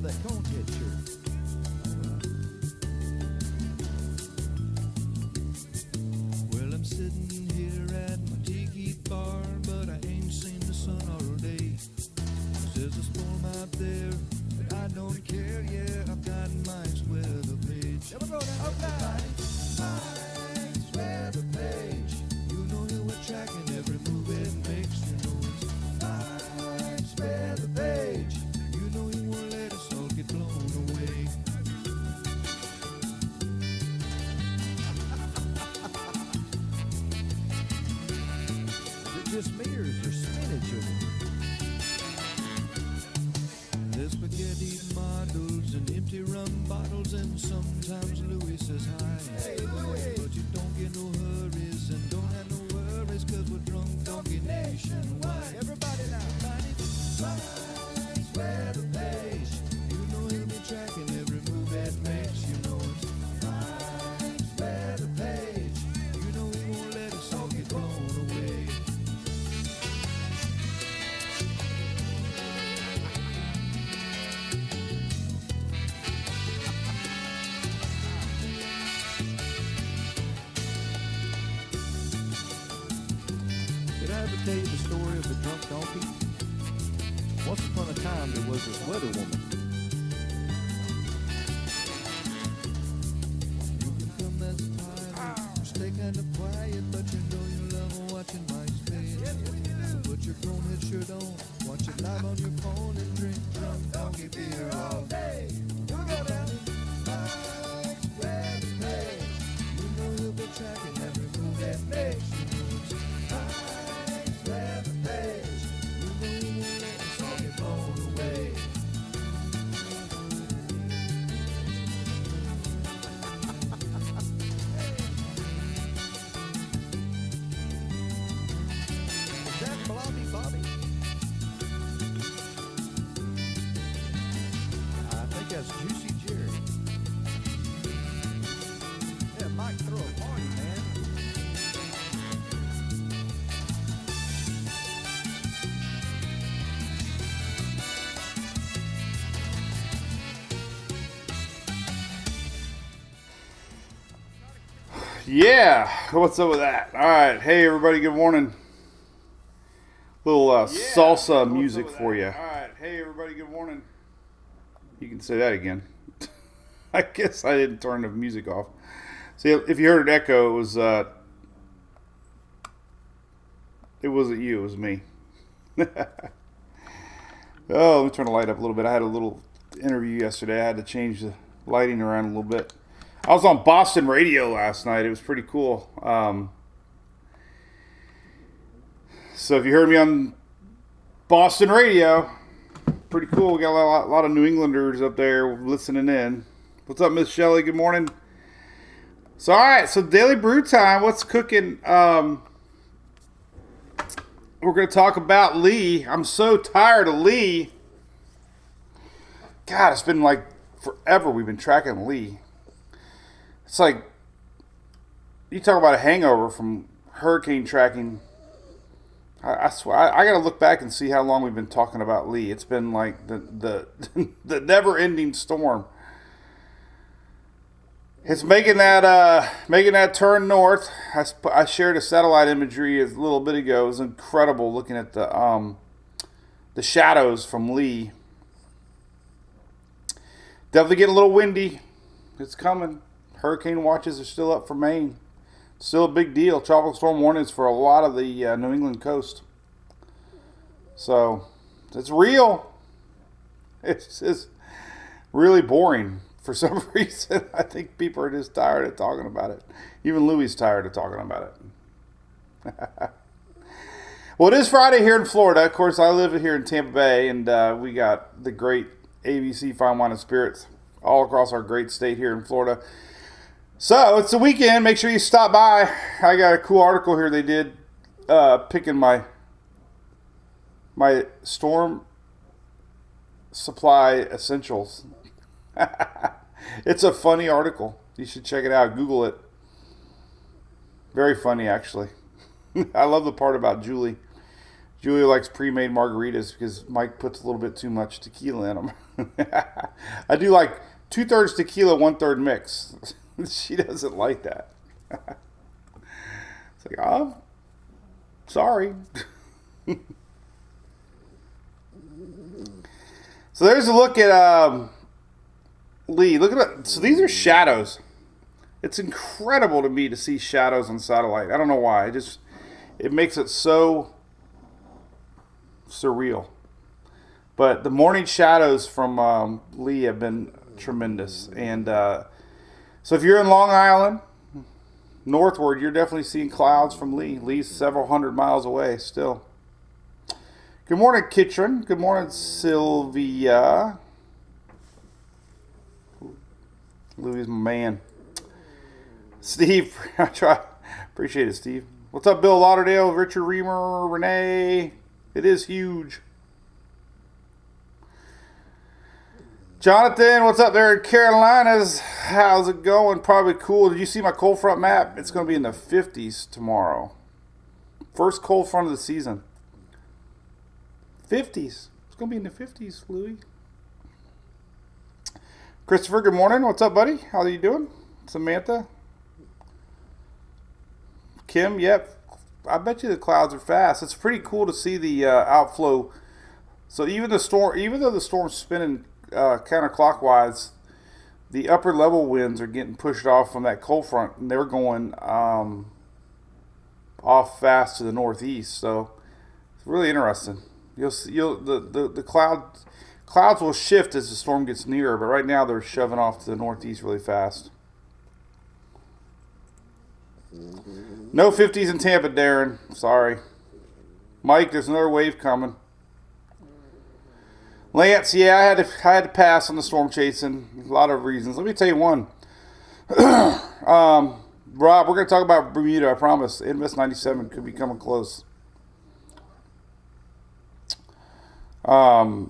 love that Conehead shirt. Well, I'm sitting here at my tiki bar, but I ain't seen the sun all day. There's a storm out there, but I don't care. Yeah, I've got Mike's weather page. Never go down. Okay. Mike's weather page. You know you were tracking every move it makes. You know it's Mike's weather page. You know he won't let us all get blown away. Is it just me or is there spinach over here? There's spaghetti models and empty rum bottles, and sometimes Louis says hi. Hey, Louis. But you don't get no hurries and don't have no worries, cause we're drunk donkey nationwide. Everybody now. Mike's weather page. You know he'll be tracking every move that makes. You know it's Mike's weather page. You know he won't let us all get blown away. Did I ever tell you the story of the drunk donkey? Once upon a time, there was this weather woman. You can come as a pilot, stay kind of quiet, but you know you love watching Mike's page. So put your Conehead shirt on, watch it live on your phone, and drink drunk donkey beer all day. You go down Mike's weather page. You know he'll be tracking every move that makes. You know it's Mike's weather page. You know he won't let us all get blown away. Is that Blobby Bobby? I think that's Juicy Jerry. Yeah, Mike, throw a party, man. Yeah, what's up with that? All right, hey everybody, good morning. Little salsa music for you. All right, hey everybody, good morning. You can say that again. I guess I didn't turn the music off. See, if you heard it echo, it wasn't you, it was me. Oh, let me turn the light up a little bit. I had a little interview yesterday. I had to change the lighting around a little bit. I was on Boston radio last night. It was pretty cool. So if you heard me on Boston radio, pretty cool. We got a lot of New Englanders up there listening in. What's up, Miss Shelley? Good morning. So, all right. So, daily brew time. What's cooking? We're going to talk about Lee. I'm so tired of Lee. God, it's been like forever we've been tracking Lee. It's like, you talk about a hangover from hurricane tracking. I swear, I got to look back and see how long we've been talking about Lee. It's been like the never-ending storm. It's making that turn north. I shared a satellite imagery a little bit ago. It was incredible looking at the shadows from Lee. Definitely getting a little windy. It's coming. Hurricane watches are still up for Maine. Still a big deal. Tropical storm warnings for a lot of the New England coast. So, it's real. It's just really boring for some reason. I think people are just tired of talking about it. Even Louis is tired of talking about it. Well, it is Friday here in Florida. Of course, I live here in Tampa Bay, and we got the great ABC Fine Wine and Spirits all across our great state here in Florida. So, it's the weekend. Make sure you stop by. I got a cool article here they did picking my storm supply essentials. It's a funny article. You should check it out. Google it. Very funny, actually. I love the part about Julie. Julia likes pre-made margaritas because Mike puts a little bit too much tequila in them. I do like 2/3 tequila, 1/3 mix. She doesn't like that. It's like, oh, sorry. So there's a look at Lee. Look at that. So these are shadows. It's incredible to me to see shadows on satellite. I don't know why. It makes it so surreal. But the morning shadows from Lee have been tremendous. And so if you're in Long Island, northward, you're definitely seeing clouds from Lee. Lee's several hundred miles away still. Good morning, Kitron. Good morning, Sylvia. Louis' my man. Steve, I try. Appreciate it, Steve. What's up, Bill Lauderdale, Richard Reamer, Renee? It is huge. Jonathan, what's up there in Carolinas? How's it going? Probably cool. Did you see my cold front map? It's going to be in the 50s tomorrow. First cold front of the season. 50s. It's going to be in the 50s, Louis. Christopher, good morning. What's up, buddy? How are you doing? Samantha? Kim, yep. I bet you the clouds are fast. It's pretty cool to see the outflow. So even though the storm's spinning counterclockwise, the upper level winds are getting pushed off from that cold front, and they're going off fast to the northeast. So it's really interesting. The clouds will shift as the storm gets nearer, but right now they're shoving off to the northeast really fast. No 50s in Tampa, Darren. Sorry. Mike, there's another wave coming. Lance, yeah, I had to pass on the storm chasing. A lot of reasons. Let me tell you one. Rob, we're going to talk about Bermuda, I promise. Invest 97 could be coming close. As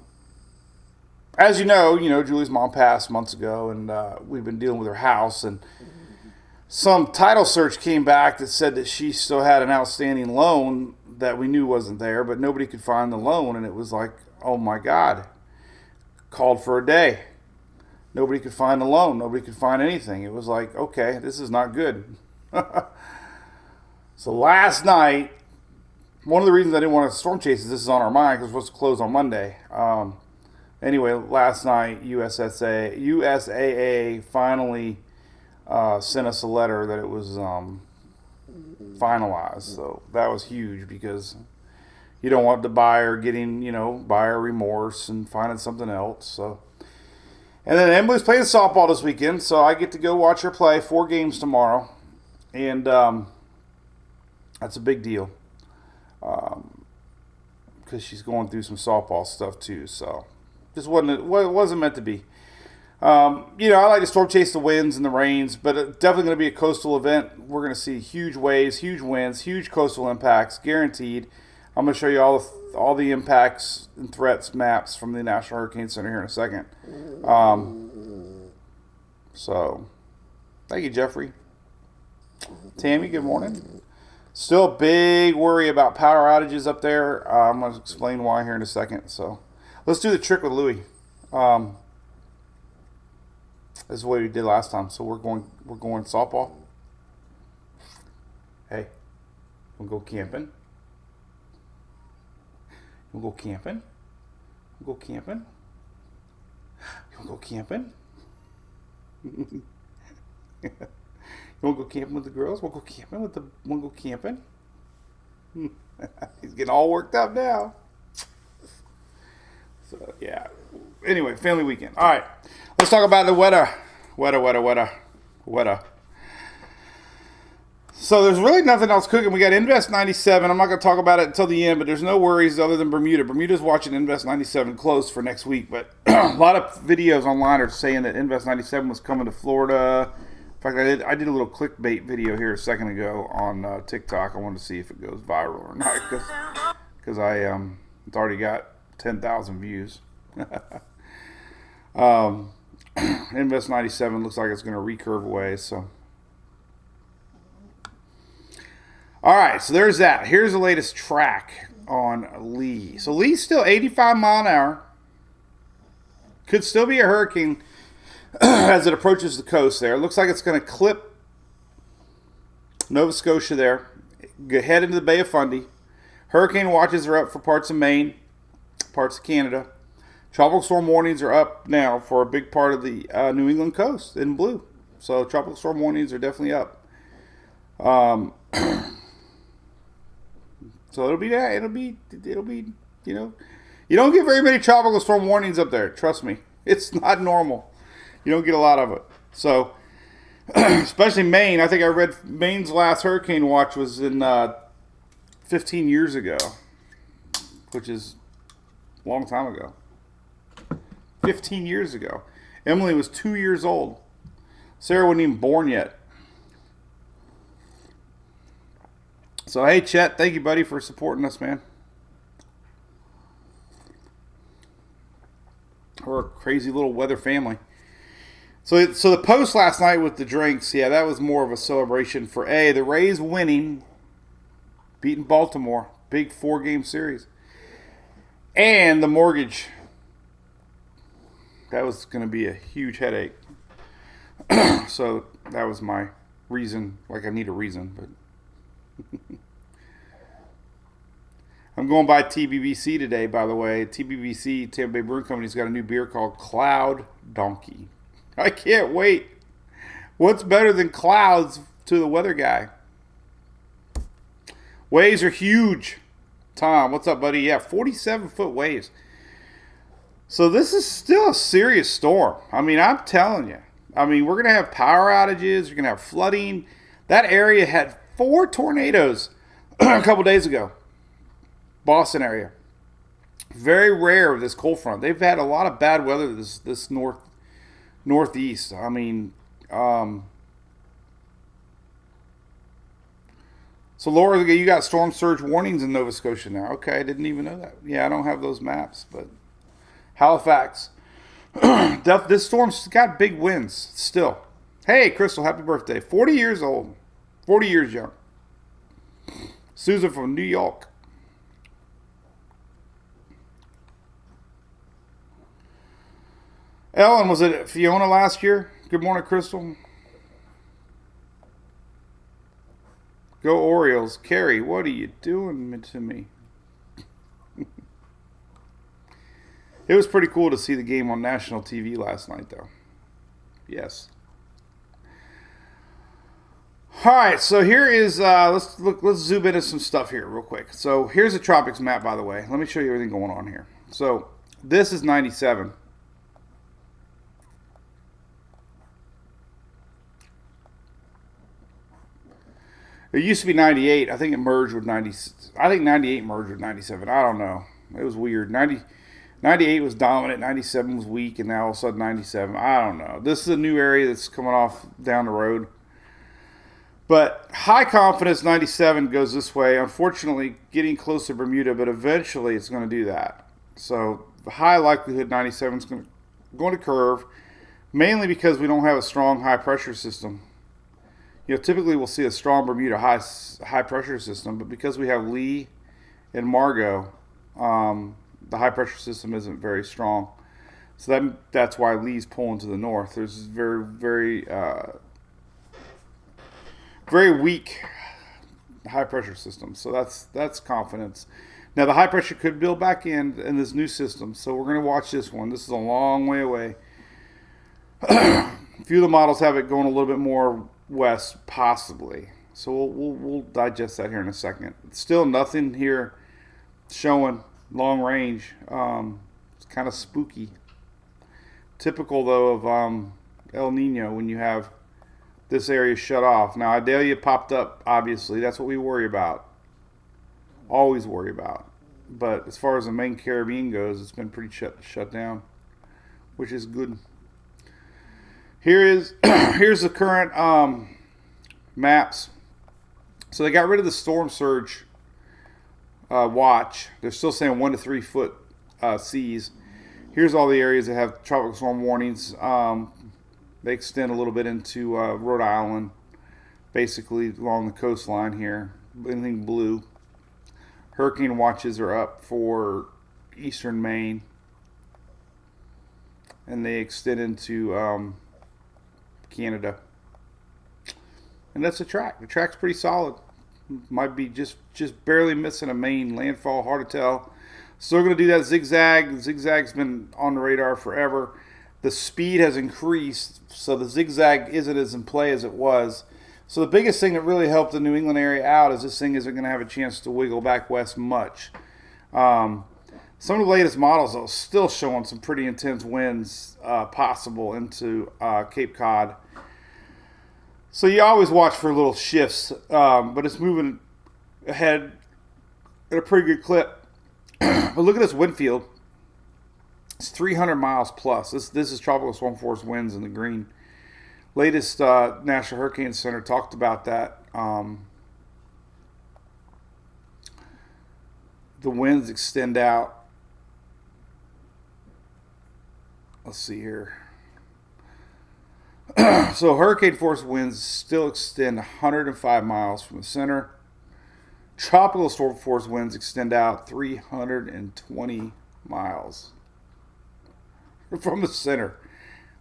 you know, Julie's mom passed months ago, and we've been dealing with her house, and some title search came back that said that she still had an outstanding loan that we knew wasn't there, but nobody could find the loan, and it was like, oh my God. Called for a day. Nobody could find the loan. Nobody could find anything. It was like, okay, this is not good. So last night, one of the reasons I didn't want to storm chase is this is on our mind because we're supposed to close on Monday. Anyway, last night, USAA finally sent us a letter that it was finalized. So that was huge because you don't want the buyer getting, buyer remorse and finding something else. So, and then Emily's playing softball this weekend, so I get to go watch her play 4 games tomorrow, and that's a big deal because she's going through some softball stuff too. So, just wasn't meant to be. I like to storm chase the winds and the rains, but it's definitely going to be a coastal event. We're going to see huge waves, huge winds, huge coastal impacts, guaranteed. I'm going to show you all the impacts and threats maps from the National Hurricane Center here in a second. So, thank you, Jeffrey. Tammy, good morning. Still a big worry about power outages up there. I'm going to explain why here in a second. So, let's do the trick with Louie. This is what we did last time. So we're going softball. Hey, we'll go camping. You want to go camping? You want to go camping? You want to go camping? You want to go camping with the girls? Want to go camping Want to go camping? He's getting all worked up now. So yeah. Anyway, family weekend. All right, let's talk about the weather. So there's really nothing else cooking. We got Invest 97. I'm not going to talk about it until the end, but there's no worries other than Bermuda. Bermuda's watching Invest 97 close for next week, but a lot of videos online are saying that Invest 97 was coming to Florida. In fact, I did a little clickbait video here a second ago on TikTok. I wanted to see if it goes viral or not because it's already got 10,000 views. Invest 97 looks like it's going to recurve away, so. All right, so there's that. Here's the latest track. on Lee. So Lee's still 85 mile an hour. Could still be a hurricane as it approaches the coast there. It looks like it's going to clip Nova Scotia there. Head into the Bay of Fundy. Hurricane watches are up for parts of Maine, parts of Canada. Tropical storm warnings are up now for a big part of the New England coast in blue. So tropical storm warnings are definitely up. So it'll be that. It'll be, you know, you don't get very many tropical storm warnings up there. Trust me. It's not normal. You don't get a lot of it. So, especially Maine. I think I read Maine's last hurricane watch was in 15 years ago, which is a long time ago. 15 years ago. Emily was 2 years old. Sarah wasn't even born yet. So, hey, Chet, thank you, buddy, for supporting us, man. We're a crazy little weather family. So the post last night with the drinks, yeah, that was more of a celebration for the Rays winning, beating Baltimore, big 4-game series, and the mortgage. That was going to be a huge headache. So that was my reason. Like, I need a reason, but I'm going by TBBC today, by the way. TBBC, Tampa Bay Brewing Company's got a new beer called Cloud Donkey. I can't wait. What's better than clouds to the weather guy? Waves are huge. Tom, what's up, buddy? Yeah, 47-foot waves. So this is still a serious storm. I mean, I'm telling you. I mean, we're going to have power outages. We're going to have flooding. That area had 4 tornadoes a couple days ago. Boston area. Very rare with this cold front. They've had a lot of bad weather this northeast. I mean, so Laura, you got storm surge warnings in Nova Scotia now. Okay, I didn't even know that. Yeah, I don't have those maps, but Halifax. This storm's got big winds still. Hey, Crystal, happy birthday. 40 years old. 40 years young. Susan from New York. Ellen, was it Fiona last year? Good morning, Crystal. Go Orioles. Carrie, what are you doing to me? It was pretty cool to see the game on national TV last night, though. Yes. All right, so here is let's zoom into some stuff here real quick. So here's a tropics map, by the way. Let me show you everything going on here. So this is 97. It used to be 98. I think it merged with 90. I think 98 merged with 97. I don't know. It was weird. 98 was dominant. 97 was weak, and now all of a sudden 97. I don't know. This is a new area that's coming off down the road. But high confidence 97 goes this way. Unfortunately, getting close to Bermuda, but eventually it's going to do that. So the high likelihood 97 is going to curve, mainly because we don't have a strong high pressure system. You know, typically we'll see a strong Bermuda high pressure system, but because we have Lee and Margot, the high pressure system isn't very strong. So that's why Lee's pulling to the north. There's this very, very, very weak high pressure system. So that's confidence. Now the high pressure could build back in this new system. So we're going to watch this one. This is a long way away. A few of the models have it going a little bit more west, possibly. So we'll digest that here in a second. Still nothing here showing long range. It's kind of spooky. Typical though of El Nino when you have this area shut off. Now Idalia popped up. Obviously, that's what we worry about. Always worry about. But as far as the main Caribbean goes, it's been pretty shut down, which is good. Here's the current maps. So they got rid of the storm surge watch. They're still saying 1 to 3 foot seas. Here's all the areas that have tropical storm warnings. They extend a little bit into Rhode Island, basically along the coastline here. Anything blue. hurricane watches are up for eastern Maine, and they extend into Canada. And that's the track. The track's pretty solid. Might be just barely missing a main landfall. Hard to tell. Still going to do that zigzag. The zigzag's been on the radar forever. The speed has increased, so the zigzag isn't as in play as it was. So the biggest thing that really helped the New England area out is this thing isn't going to have a chance to wiggle back west much. Some of the latest models are still showing some pretty intense winds possible into Cape Cod. So you always watch for little shifts, but it's moving ahead at a pretty good clip. But look at this wind field. It's 300 miles plus. This is tropical storm force winds in the green. Latest National Hurricane Center talked about that. The winds extend out. Let's see here. So hurricane force winds still extend 105 miles from the center. Tropical storm force winds extend out 320 miles from the center.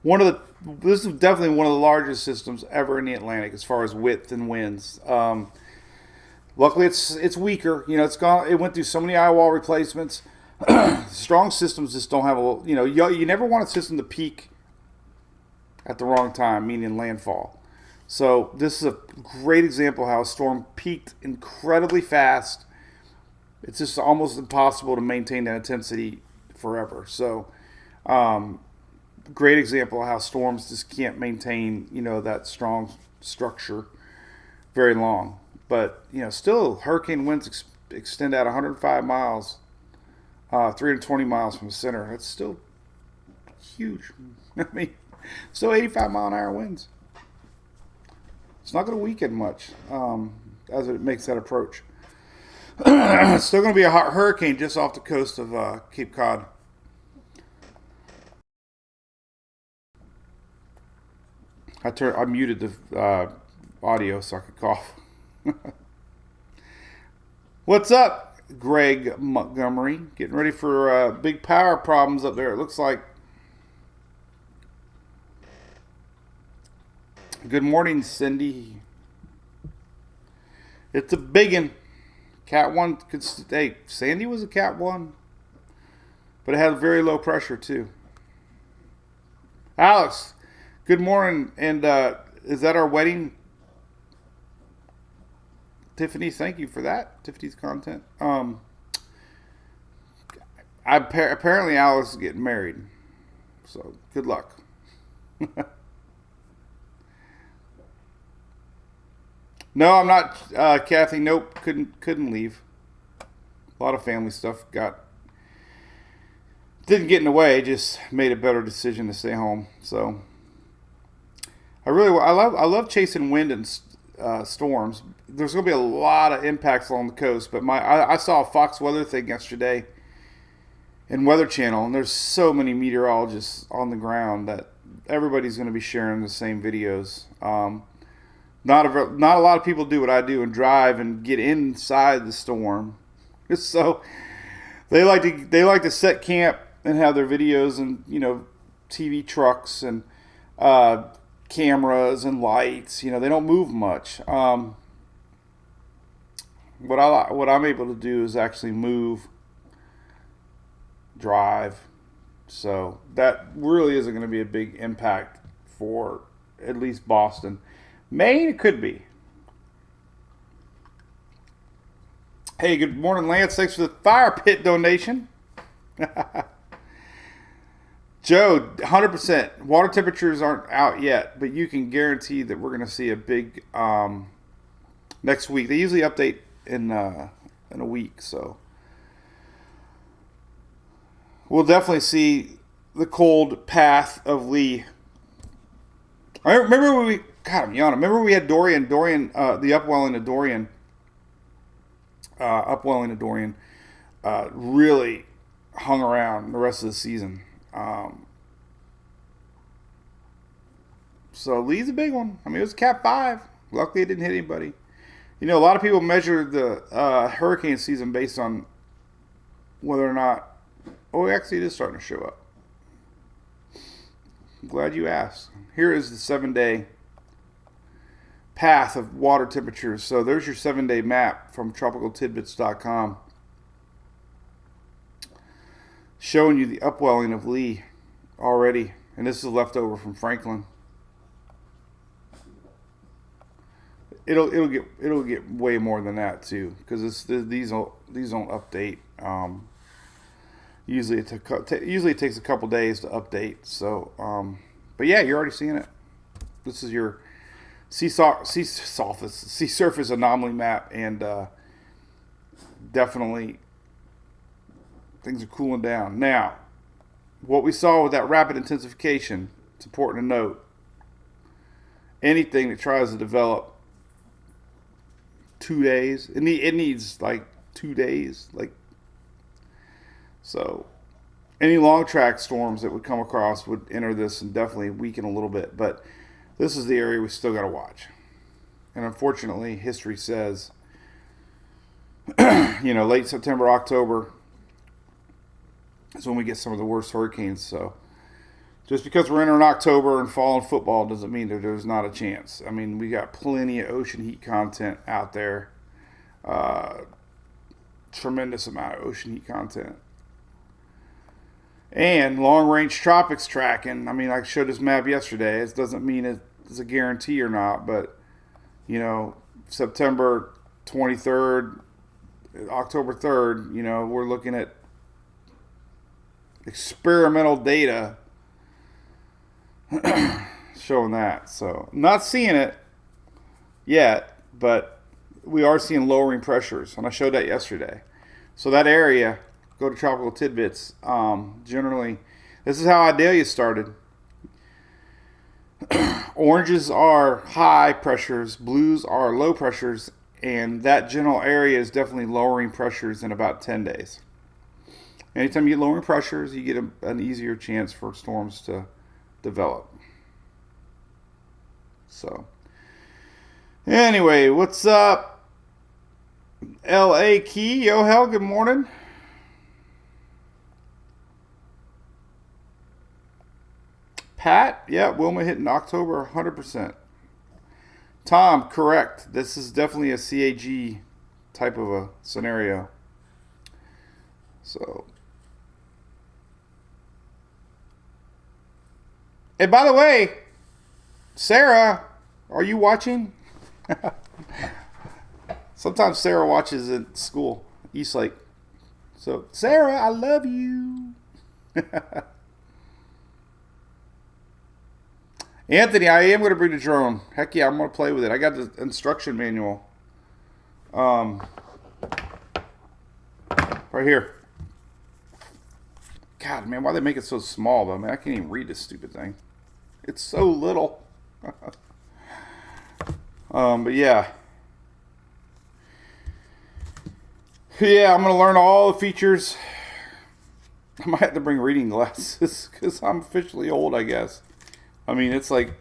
This is definitely one of the largest systems ever in the Atlantic as far as width and winds. Luckily, it's weaker. You know, it went through so many eye wall replacements. Strong systems just don't have a. You never want a system to peak at the wrong time, meaning landfall. So this is a great example of how a storm peaked incredibly fast. It's just almost impossible to maintain that intensity forever. So, great example of how storms just can't maintain, that strong structure very long. But, still hurricane winds extend out 105 miles, 320 miles from the center. That's still huge. I mean, still 85 mile an hour winds. It's not going to weaken much as it makes that approach. It's still going to be a hot hurricane just off the coast of Cape Cod. I muted the audio so I could cough. What's up, Greg Montgomery? Getting ready for big power problems up there, it looks like. Good morning, Cindy. It's a biggin. Cat 1 could hey, Sandy was a Cat 1, but it had very low pressure too. Alex, good morning, and is that our wedding? Tiffany, thank you for that. Tiffany's content. Apparently Alex is getting married, so good luck. No, I'm not, Kathy. Nope, couldn't leave. A lot of family stuff didn't get in the way. Just made a better decision to stay home. So I love chasing wind and storms. There's going to be a lot of impacts along the coast, but I saw a Fox weather thing yesterday in Weather Channel, and there's so many meteorologists on the ground that everybody's going to be sharing the same videos. Not a lot of people do what I do and drive and get inside the storm. So they like to set camp and have their videos and TV trucks and cameras and lights. They don't move much. What I'm able to do is actually move, drive. So that really isn't going to be a big impact for at least Boston. Maine, it could be. Hey, good morning, Lance. Thanks for the fire pit donation. Joe, 100%. Water temperatures aren't out yet, but you can guarantee that we're going to see a big next week. They usually update in a week, so we'll definitely see the cold path of Lee. I remember when we. God, I'm yawning. Remember we had Dorian, the upwelling of Dorian, really hung around the rest of the season. So Lee's a big one. I mean, it was Cat 5. Luckily, it didn't hit anybody. You know, a lot of people measure the hurricane season based on whether or not. Oh, actually, it is starting to show up. I'm glad you asked. Here is the 7-day path of water temperatures. So there's your 7-day map from tropicaltidbits.com, showing you the upwelling of Lee already, and this is leftover from Franklin. It'll get way more than that too, because these don't update. Usually it takes a couple days to update. So, but yeah, you're already seeing it. This is your sea surface anomaly map, and definitely things are cooling down now. What we saw with that rapid intensification, it's important to note. Anything that tries to develop 2 days, it needs like 2 days, like. So any long track storms that would come across would enter this and definitely weaken a little bit. But this is the area we still got to watch. And unfortunately, history says, late September, October is when we get some of the worst hurricanes. So just because we're entering October and fall in football doesn't mean that there's not a chance. I mean, we got plenty of ocean heat content out there. Tremendous amount of ocean heat content. And long-range tropics tracking. I mean, I showed this map yesterday. It doesn't mean it's a guarantee or not, but, September 23rd, October 3rd, we're looking at experimental data showing that. So, not seeing it yet, but we are seeing lowering pressures, and I showed that yesterday. So that area, go to Tropical Tidbits. Generally, this is how Idalia started. Oranges are high pressures, blues are low pressures, and that general area is definitely lowering pressures in about 10 days. Anytime you get lowering pressures, you get an easier chance for storms to develop. So, anyway, what's up? L.A. Key, yo hell, good morning. Pat, yeah, Wilma hitting October 100%. Tom, correct. This is definitely a CAG type of a scenario. So, and by the way, Sarah, are you watching? Sometimes Sarah watches at school, Eastlake. So, Sarah, I love you. Anthony, I am going to bring the drone. Heck yeah, I'm going to play with it. I got the instruction manual. Right here. God, man, why they make it so small, though? Man, I can't even read this stupid thing. It's so little. But yeah. Yeah, I'm going to learn all the features. I might have to bring reading glasses because I'm officially old, I guess. I mean, it's like,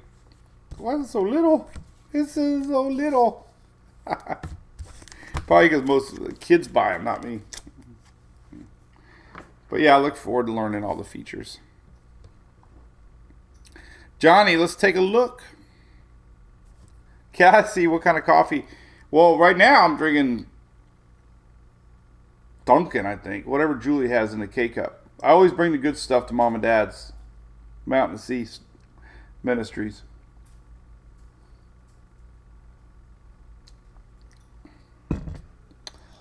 why is it so little? This is so little. Probably because most kids buy them, not me. But yeah, I look forward to learning all the features. Johnny, let's take a look. Can I see what kind of coffee? Well, right now I'm drinking Dunkin', I think. Whatever Julie has in the K-Cup. I always bring the good stuff to Mom and Dad's Mountain Sea Ministries.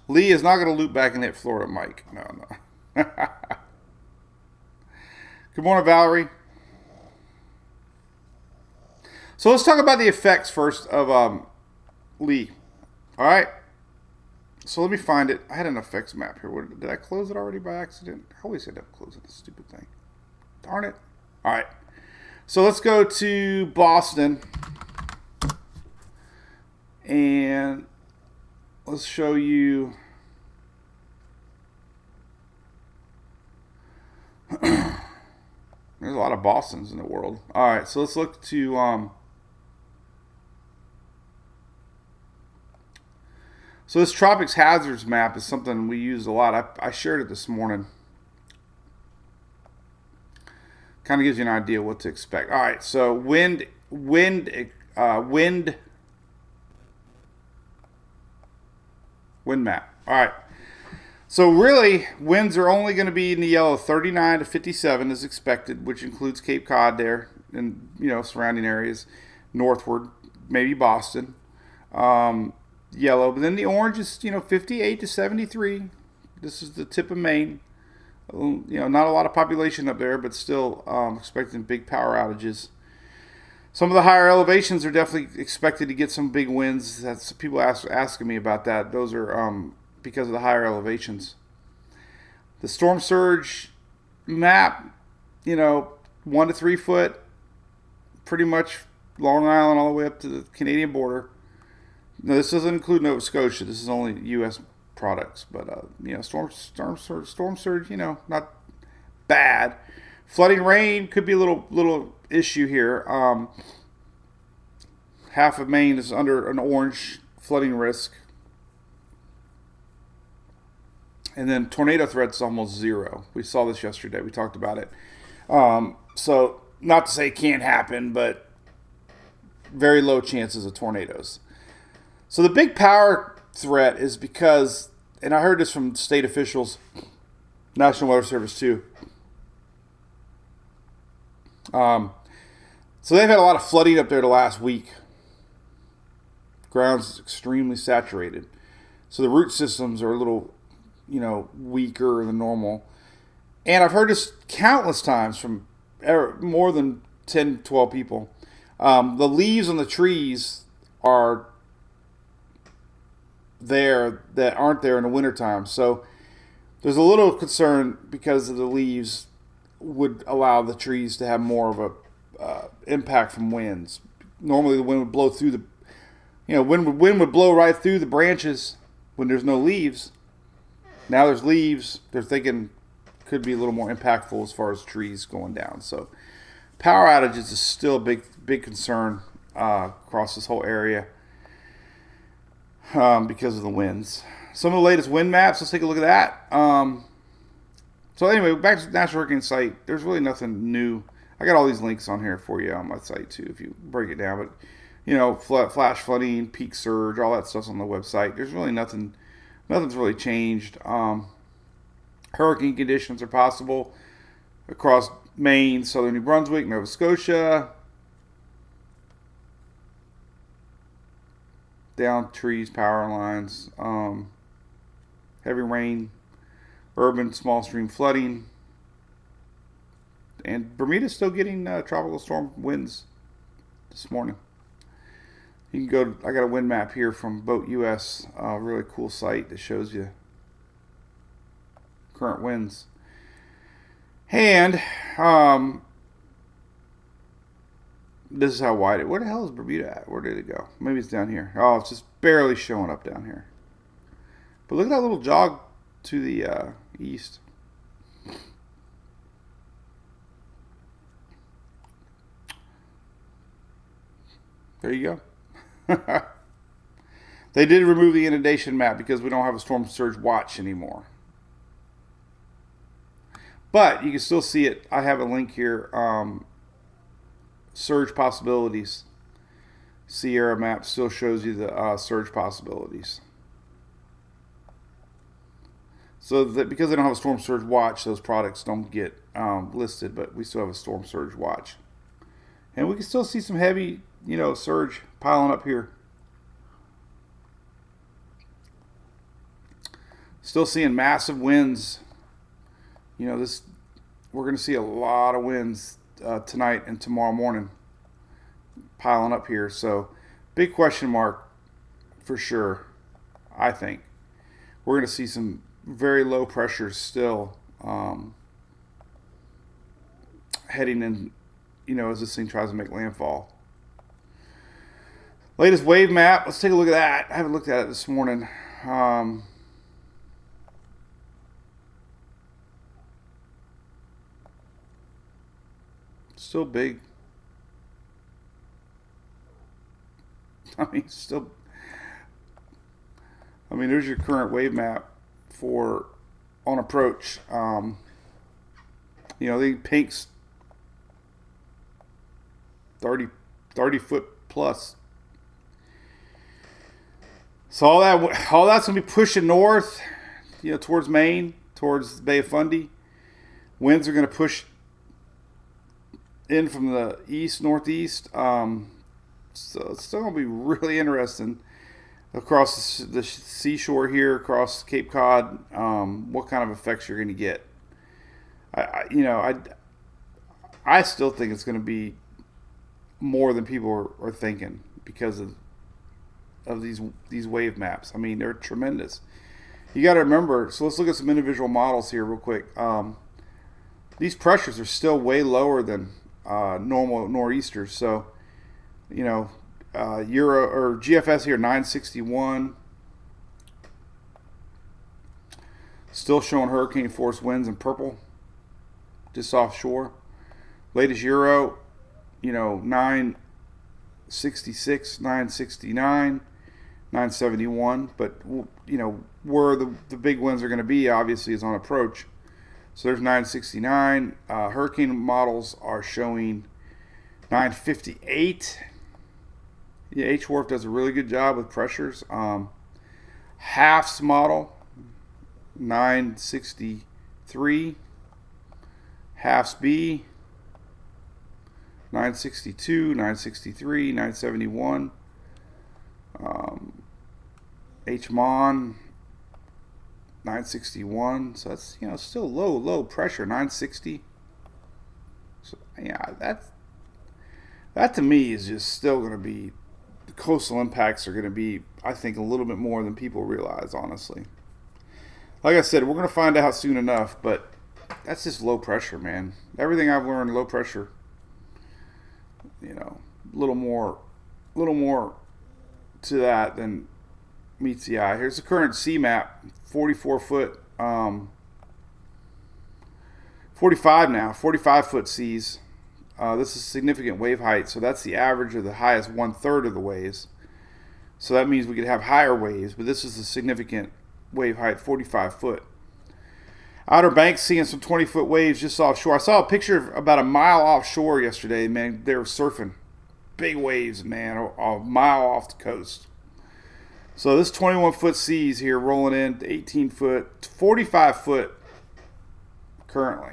Lee is not going to loop back and hit Florida, Mike. No. Good morning, Valerie. So let's talk about the effects first of Lee. All right. So let me find it. I had an effects map here. Did I close it already by accident? I always end up closing this stupid thing. Darn it. All right. So let's go to Boston. And let's show you. There's a lot of Bostons in the world. All right, so let's look to So this Tropics hazards map is something we use a lot. I shared it this morning. Kind of gives you an idea what to expect. All right, so wind map. All right. So really, winds are only going to be in the yellow. 39 to 57 is expected, which includes Cape Cod there and surrounding areas, northward, maybe Boston. Yellow, but then the orange is 58 to 73. This is the tip of Maine. Not a lot of population up there, but still expecting big power outages. Some of the higher elevations are definitely expected to get some big winds. That's people asking me about that. Those are because of the higher elevations. The storm surge map, 1 to 3 foot, pretty much Long Island all the way up to the Canadian border. No, this doesn't include Nova Scotia. This is only U.S. products, but storm surge, not bad. Flooding rain could be a little issue here. Half of Maine is under an orange flooding risk, and then tornado threat's almost zero. We saw this yesterday. We talked about it. So not to say it can't happen, but very low chances of tornadoes. So the big power threat is because, and I heard this from state officials, National Weather Service too. So they've had a lot of flooding up there the last week. Ground's extremely saturated. So the root systems are a little, weaker than normal. And I've heard this countless times from more than 10, 12 people. The leaves on the trees are there that aren't there in the wintertime. So there's a little concern because of the leaves would allow the trees to have more of a impact from winds. Normally the wind would blow through wind would blow right through the branches when there's no leaves. Now there's leaves. They're thinking could be a little more impactful as far as trees going down. So power outages is still a big concern across this whole area. Because of the winds. Some of the latest wind maps, let's take a look at that. So anyway, back to the National Hurricane site. There's really nothing new. I got all these links on here for you on my site too, if you break it down. But flash flooding, peak surge, all that stuff's on the website. There's really nothing's really changed. Hurricane conditions are possible across Maine, southern New Brunswick, Nova Scotia. Down trees, power lines, heavy rain, urban small stream flooding, and Bermuda's still getting tropical storm winds this morning. You can go. I got a wind map here from Boat US, a really cool site that shows you current winds. And this is how wide it. Where the hell is Bermuda at? Where did it go? Maybe it's down here. Oh, it's just barely showing up down here. But look at that little jog to the east. There you go. They did remove the inundation map because we don't have a storm surge watch anymore. But you can still see it. I have a link here. Surge possibilities. Sierra map still shows you the surge possibilities. So that because they don't have a storm surge watch, those products don't get listed, but we still have a storm surge watch. And we can still see some heavy, surge piling up here. Still seeing massive winds. We're going to see a lot of winds tonight and tomorrow morning piling up here. So big question mark for sure. I think we're going to see some very low pressures still heading in, as this thing tries to make landfall. Latest wave map. Let's take a look at that. I haven't looked at it this morning. Still big. Still I mean, there's your current wave map for on approach. The pink's 30 foot plus. So all that's gonna be pushing north, towards Maine, towards the Bay of Fundy. Winds are gonna push in from the east northeast. So it's still gonna be really interesting across the seashore here, across Cape Cod. What kind of effects you're gonna get? I still think it's gonna be more than people are thinking because of these wave maps. I mean, they're tremendous. You got to remember. So let's look at some individual models here real quick. These pressures are still way lower than normal nor'easters. So, Euro or GFS here 961, still showing hurricane force winds in purple, just offshore. Latest Euro, 966, 969, 971. But where the big winds are going to be obviously is on approach. So there's 969. Hurricane models are showing 958. Yeah, H-Wharf does a really good job with pressures. Half's model 963. Half's B 962, 963, 971. HMON 961. So that's still low pressure, 960. So yeah, that to me is just still going to be, the coastal impacts are going to be, I think, a little bit more than people realize, honestly. Like I said, we're going to find out soon enough, but that's just low pressure, man. Everything I've learned, low pressure, a little more to that than meets the eye. Here's the current sea map, 44 foot, 45 now, 45 foot seas. This is significant wave height, so that's the average of the highest 1/3 of the waves. So that means we could have higher waves, but this is a significant wave height, 45 foot. Outer Banks seeing some 20-foot waves just offshore. I saw a picture of about a mile offshore yesterday, man. They were surfing. Big waves, man, a mile off the coast. So this 21-foot seas here rolling in, 18-foot, 45-foot currently.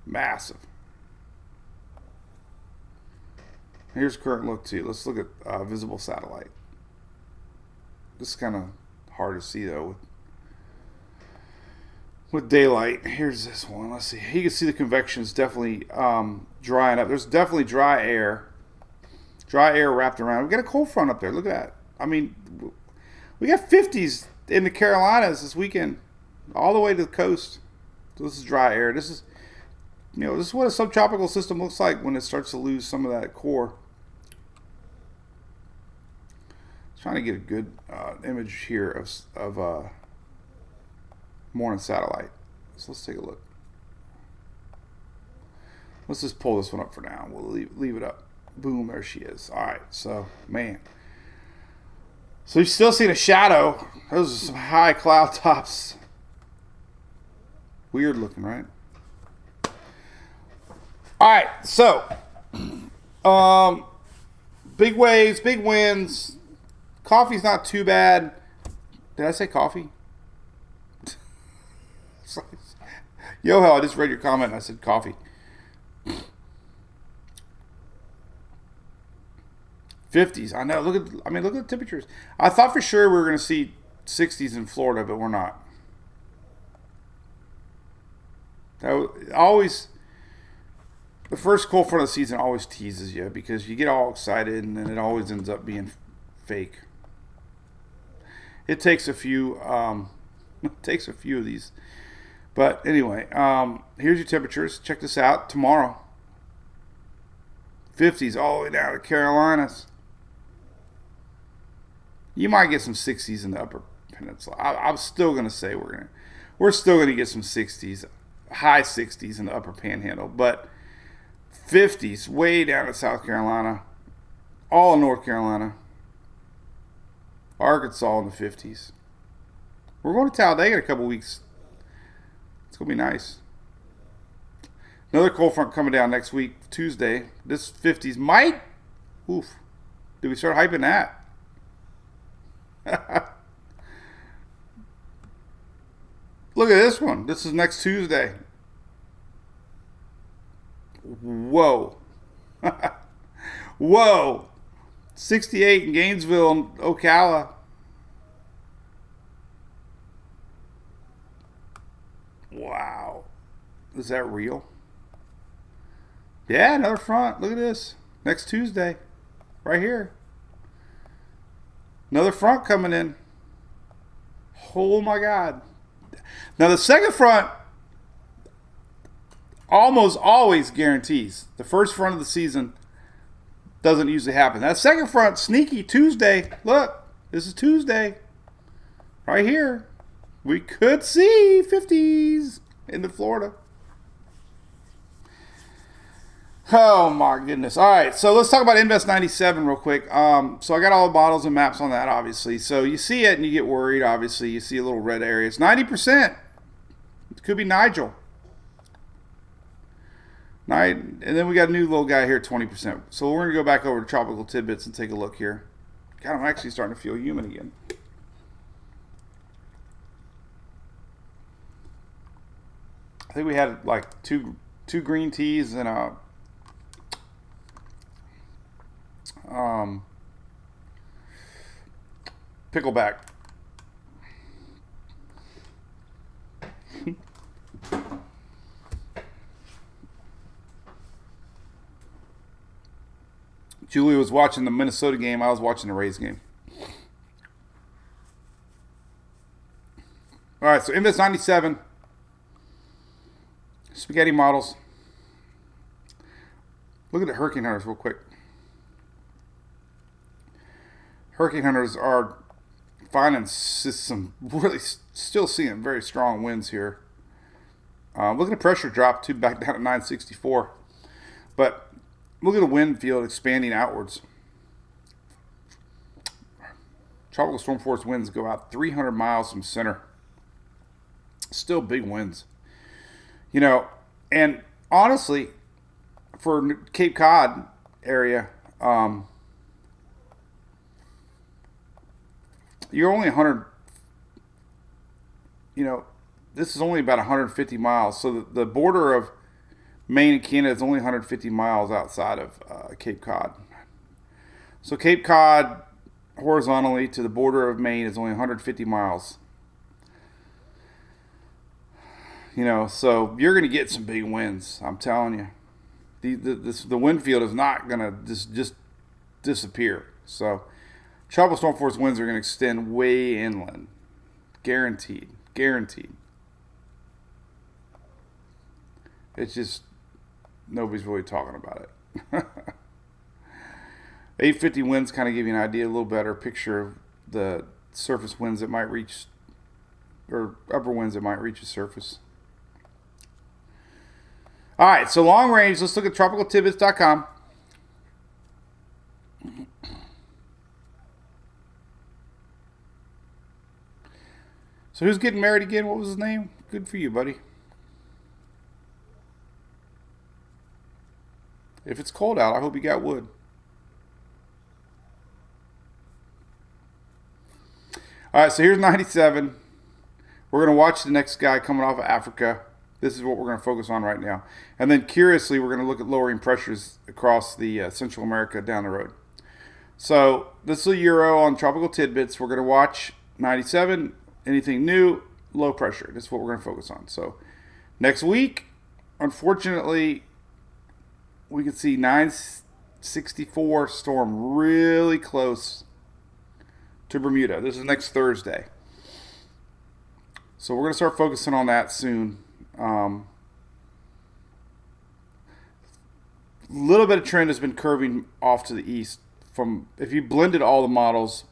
Massive. Here's current look too. Let's look at visible satellite. This is kind of hard to see though with daylight. Here's this one. Let's see. You can see the convection is definitely drying up. There's definitely dry air wrapped around. We got a cold front up there. Look at that. I mean, we got 50s in the Carolinas this weekend, all the way to the coast. So this is dry air. This is what a subtropical system looks like when it starts to lose some of that core. Trying to get a good image here of morning satellite. So let's take a look. Let's just pull this one up for now. We'll leave it up. Boom, there she is. All right, so man. So you're still seeing a shadow. Those are some high cloud tops. Weird looking, right? All right, so big waves, big winds. Coffee's not too bad. Did I say coffee? Yo, hell, I just read your comment and I said coffee. 50s. I know. Look at the temperatures. I thought for sure we were going to see 60s in Florida, but we're not. Always, the first cold front of the season always teases you because you get all excited and then it always ends up being fake. It takes a few. It takes a few of these. But anyway, here's your temperatures. Check this out. Tomorrow, 50s all the way down to Carolinas. You might get some 60s in the Upper Peninsula. I'm still gonna say we're still gonna get some 60s, high 60s in the Upper Panhandle, but 50s way down in South Carolina, all in North Carolina. Arkansas in the 50s. We're going to Talladega in a couple weeks. It's going to be nice. Another cold front coming down next week, Tuesday. This 50s might. Oof. Did we start hyping that? Look at this one. This is next Tuesday. Whoa. Whoa. 68 in Gainesville and Ocala. Wow. Is that real? Yeah, another front. Look at this. Next Tuesday. Right here. Another front coming in. Oh my God. Now the second front almost always guarantees. The first front of the season doesn't usually happen. That second front, sneaky Tuesday. Look, this is Tuesday. Right here. We could see 50s into Florida. Oh my goodness. All right, so let's talk about Invest 97 real quick. So I got all the models and maps on that, obviously. So you see it and you get worried, obviously. You see a little red area. It's 90%. It could be Nigel. And then we got a new little guy here, 20%. So we're going to go back over to Tropical Tidbits and take a look here. God, I'm actually starting to feel human again. I think we had like two green teas and a pickleback. Julie was watching the Minnesota game. I was watching the Rays game. All right, so Invest 97. Spaghetti models. Look at the Hurricane Hunters real quick. Hurricane Hunters are finding some really still seeing very strong winds here. Look at the pressure drop back down to 964. But look at the wind field expanding outwards. Tropical storm force winds go out 300 miles from center. Still big winds. You know, and honestly, for Cape Cod area, you're only 100, you know, this is only about 150 miles. So the border of Maine and Canada is only 150 miles outside of Cape Cod. So Cape Cod, horizontally to the border of Maine, is only 150 miles. You know, so you're going to get some big winds. I'm telling you. The wind field is not going to just disappear. So tropical storm force winds are going to extend way inland. Guaranteed. Guaranteed. It's just nobody's really talking about it. 850 winds kind of give you an idea, a little better picture of the surface winds that might reach, or upper winds that might reach the surface. All right, so long range, let's look at tropicaltidbits.com. So who's getting married again? What was his name? Good for you, buddy. If it's cold out, I hope you got wood. All right, so here's 97. We're going to watch the next guy coming off of Africa. This is what we're going to focus on right now. And then curiously, we're going to look at lowering pressures across the Central America down the road. So this is a Euro on Tropical Tidbits. We're going to watch 97. Anything new, low pressure. This is what we're going to focus on. So next week, unfortunately, we can see 964 storm really close to Bermuda. This is next Thursday. So we're going to start focusing on that soon. Little bit of trend has been curving off to the east. From if you blended all the models,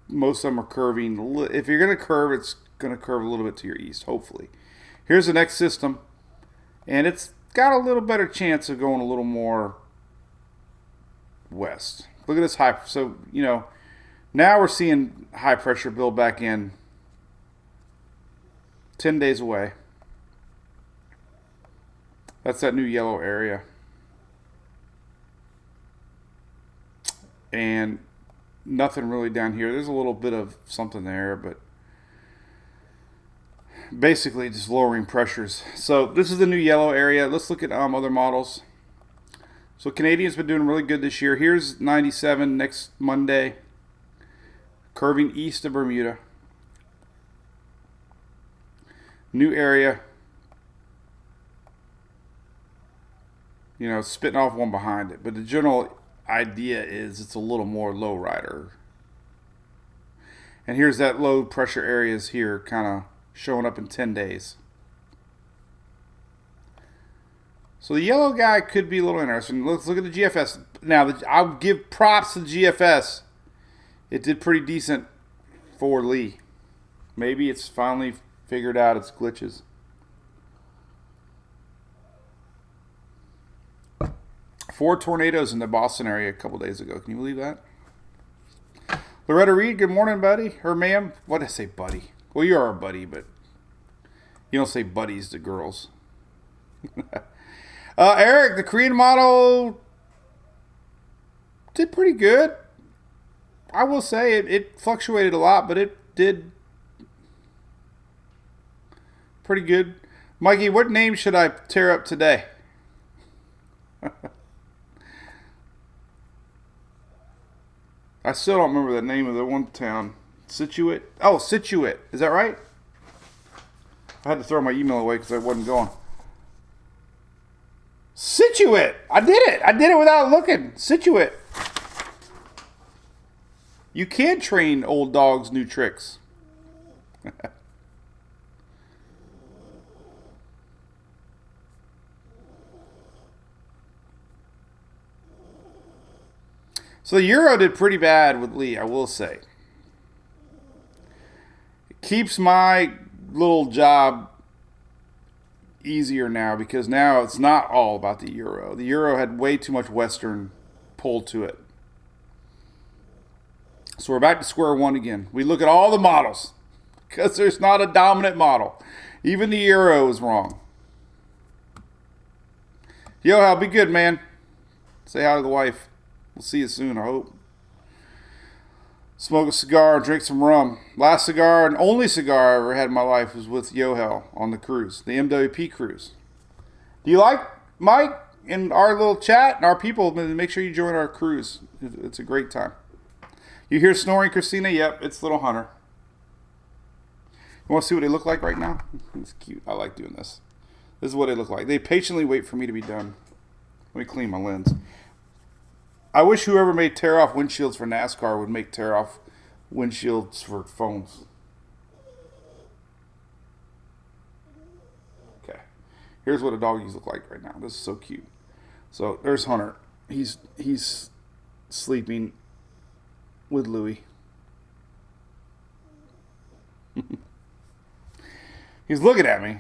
most of them are curving. If you're going to curve, it's going to curve a little bit to your east, hopefully. Here's the next system, and it's got a little better chance of going a little more west. Look at this high. So, you know, now we're seeing high pressure build back in. 10 days away. That's that new yellow area. And nothing really down here. There's a little bit of something there, but basically just lowering pressures. So this is the new yellow area. Let's look at other models. So Canadian's been doing really good this year. Here's 97 next Monday, curving east of Bermuda. New area. You know, spitting off one behind it. But the general idea is it's a little more low rider. And here's that low pressure areas here kind of showing up in 10 days. So the yellow guy could be a little interesting. Let's look at the GFS. Now, I'll give props to the GFS. It did pretty decent for Lee. Maybe it's finally figured out its glitches. Four tornadoes in the Boston area a couple days ago. Can you believe that? Loretta Reed, good morning, buddy. Or ma'am. What did I say, buddy? Well, you are a buddy, but you don't say buddies to girls. Eric, the Korean model did pretty good. I will say it fluctuated a lot, but it did pretty good. Mikey, what name should I tear up today? I still don't remember the name of the one town. Scituate? Oh, Scituate. Is that right? I had to throw my email away because I wasn't going. Scituate! I did it! I did it without looking. Scituate. You can train old dogs new tricks. So the Euro did pretty bad with Lee, I will say. It keeps my little job easier now because now it's not all about the Euro. The Euro had way too much Western pull to it. So we're back to square one again. We look at all the models because there's not a dominant model. Even the Euro is wrong. Yo, Hal, be good, man. Say hi to the wife. We'll see you soon, I hope. Smoke a cigar and drink some rum. Last cigar and only cigar I ever had in my life was with Yohel on the cruise, the MWP cruise. Do you like Mike in our little chat and our people? Make sure you join our cruise. It's a great time. You hear snoring, Christina? Yep, it's little Hunter. You want to see what they look like right now? It's cute. I like doing this. This is what they look like. They patiently wait for me to be done. Let me clean my lens. I wish whoever made tear-off windshields for NASCAR would make tear-off windshields for phones. Okay. Here's what a doggies look like right now. This is so cute. So there's Hunter. He's sleeping with Louie. He's looking at me.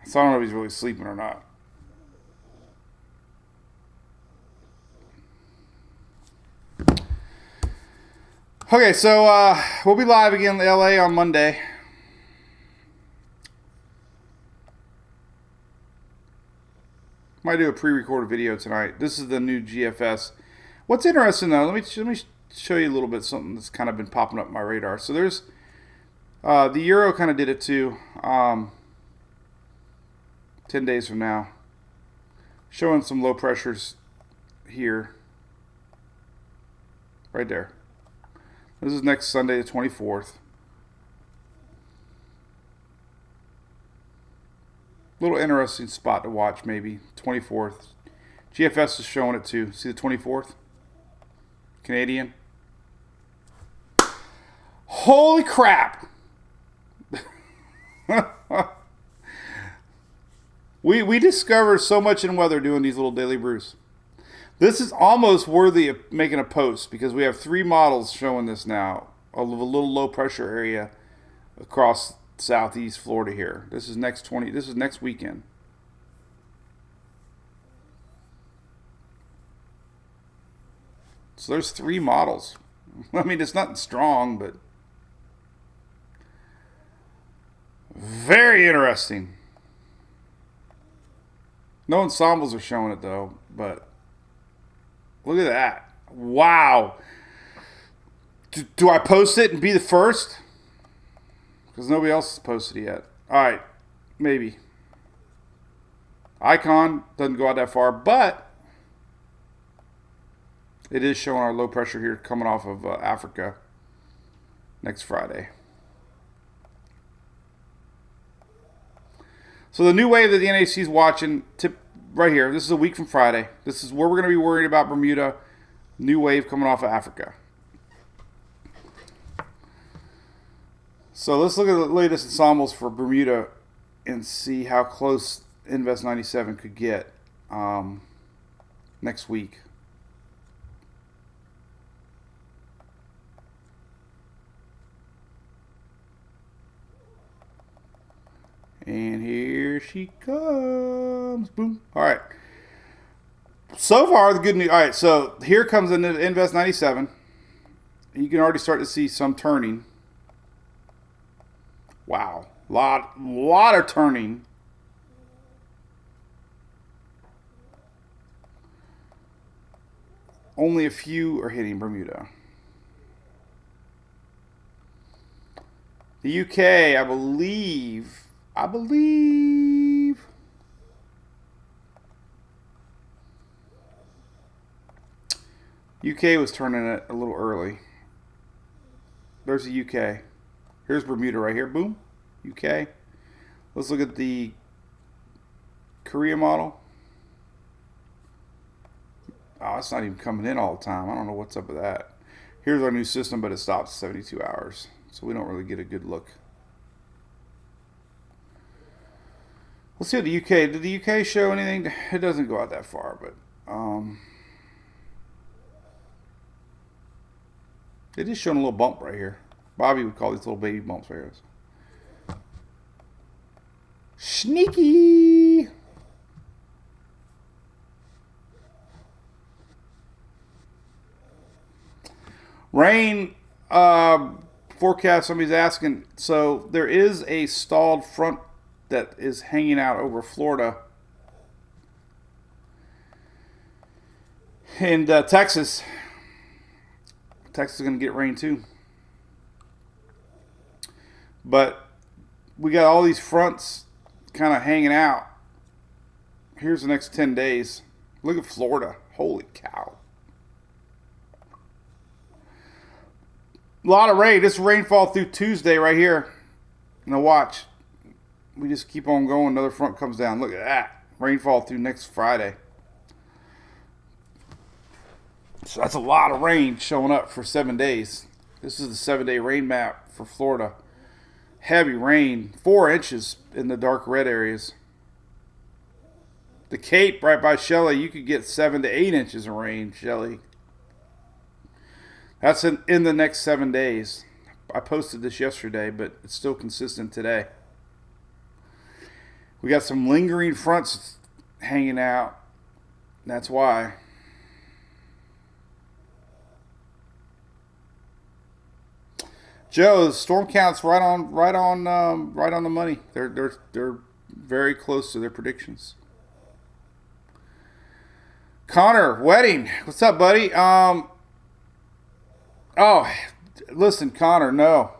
So I don't know if he's really sleeping or not. Okay, so we'll be live again in LA on Monday. Might do a pre-recorded video tonight. This is the new GFS. What's interesting though, let me show you a little bit something that's kind of been popping up my radar. So there's the Euro kind of did it too. 10 days from now, showing some low pressures here, right there. This is next Sunday, the 24th. Little interesting spot to watch, maybe. 24th. GFS is showing it too. See the 24th? Canadian. Holy crap! We discover so much in weather doing these little daily brews. This is almost worthy of making a post because we have 3 models showing this now of a little low pressure area across southeast Florida here. This is next weekend. So there's 3 models. I mean, it's nothing strong, but very interesting. No ensembles are showing it though, but look at that. Wow. Do I post it and be the first? Because nobody else has posted it yet. All right, maybe. Icon doesn't go out that far, but it is showing our low pressure here coming off of Africa next Friday. So the new wave that the NAC is watching, right here, this is a week from Friday. This is where we're going to be worried about Bermuda. New wave coming off of Africa. So let's look at the latest ensembles for Bermuda and see how close Invest 97 could get next week. And here she comes. Boom. All right. So far, the good news. All right, so here comes into Invest 97. You can already start to see some turning. Wow. Lot of turning. Only a few are hitting Bermuda. The UK, I believe UK was turning it a little early. There's the UK. Here's Bermuda right here. Boom. UK. Let's look at the Korea model. Oh, it's not even coming in all the time. I don't know what's up with that. Here's our new system, but it stops 72 hours. So we don't really get a good look. Let's see what the UK. Did the UK show anything? It doesn't go out that far, but it is showing a little bump right here. Bobby would call these little baby bumps right here. Sneaky. Rain forecast, somebody's asking. So there is a stalled front that is hanging out over Florida and Texas. Texas is going to get rain too. But we got all these fronts kind of hanging out. Here's the next 10 days. Look at Florida. Holy cow. A lot of rain. This rainfall through Tuesday right here. Now watch. We just keep on going. Another front comes down. Look at that. Rainfall through next Friday. So that's a lot of rain showing up for 7 days. This is the 7-day rain map for Florida. Heavy rain. 4 inches in the dark red areas. The Cape right by Shelley, you could get 7 to 8 inches of rain, Shelley. That's in the next 7 days. I posted this yesterday, but it's still consistent today. We got some lingering fronts hanging out. That's why. Joe, the storm count's right on the money. They're very close to their predictions. Connor, wedding. What's up, buddy? Oh, listen, Connor, no.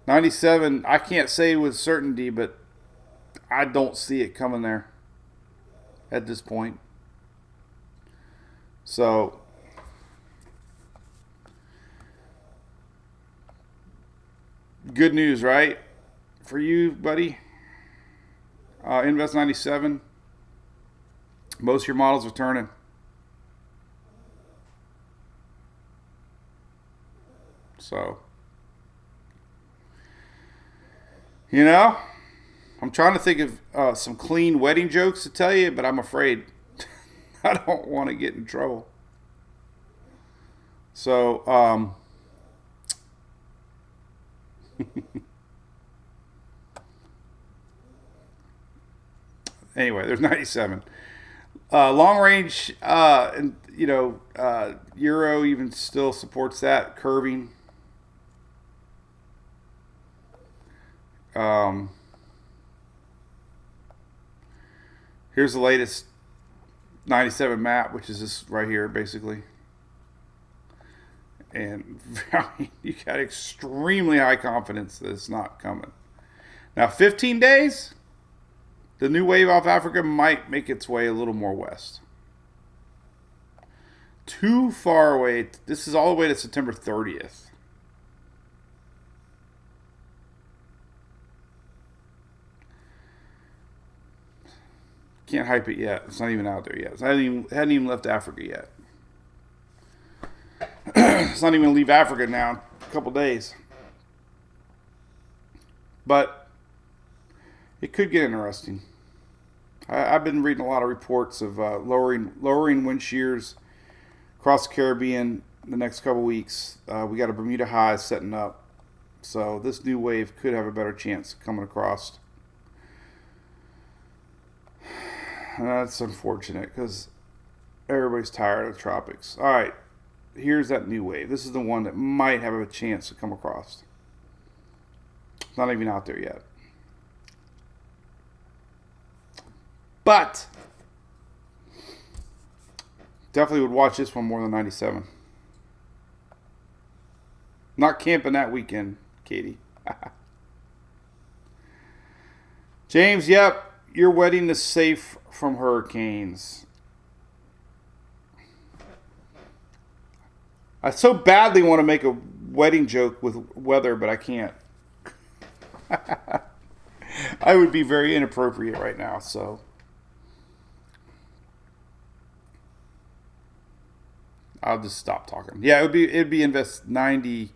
97, I can't say with certainty, but I don't see it coming there at this point. So, good news, right? For you, buddy. Invest 97. Most of your models are turning. So, you know, I'm trying to think of some clean wedding jokes to tell you, but I'm afraid I don't want to get in trouble. So, anyway, there's 97. Long range, and Euro even still supports that curving. Um, Here's the latest 97 map, which is this right here, basically. And you got extremely high confidence that it's not coming. Now, 15 days, the new wave off Africa might make its way a little more west. Too far away. This is all the way to September 30th. Can't hype it yet. It's not even out there yet. It hadn't even left Africa yet. It's not even going to leave Africa now in a couple days. But it could get interesting. I've been reading a lot of reports of lowering wind shears across the Caribbean the next couple weeks. We got a Bermuda high setting up. So this new wave could have a better chance of coming across. That's unfortunate because everybody's tired of the tropics. All right, here's that new wave. This is the one that might have a chance to come across. It's not even out there yet. But definitely would watch this one more than 97. Not camping that weekend, Katie. James, yep. Your wedding is safe from hurricanes. I so badly want to make a wedding joke with weather, but I can't. I would be very inappropriate right now, so. I'll just stop talking. Yeah, it'd be Invest 90.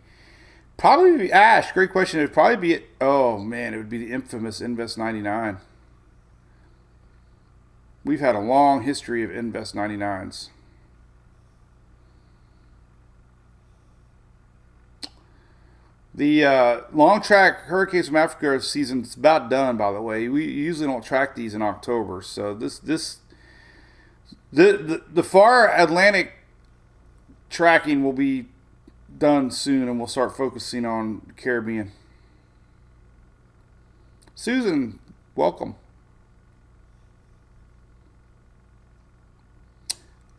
Probably be Ash. Great question. It'd probably be, oh man, it would be the infamous Invest 99. We've had a long history of Invest 99s. The long track Hurricanes from Africa season's about done, by the way. We usually don't track these in October, so the far Atlantic tracking will be done soon, and we'll start focusing on the Caribbean. Susan, welcome.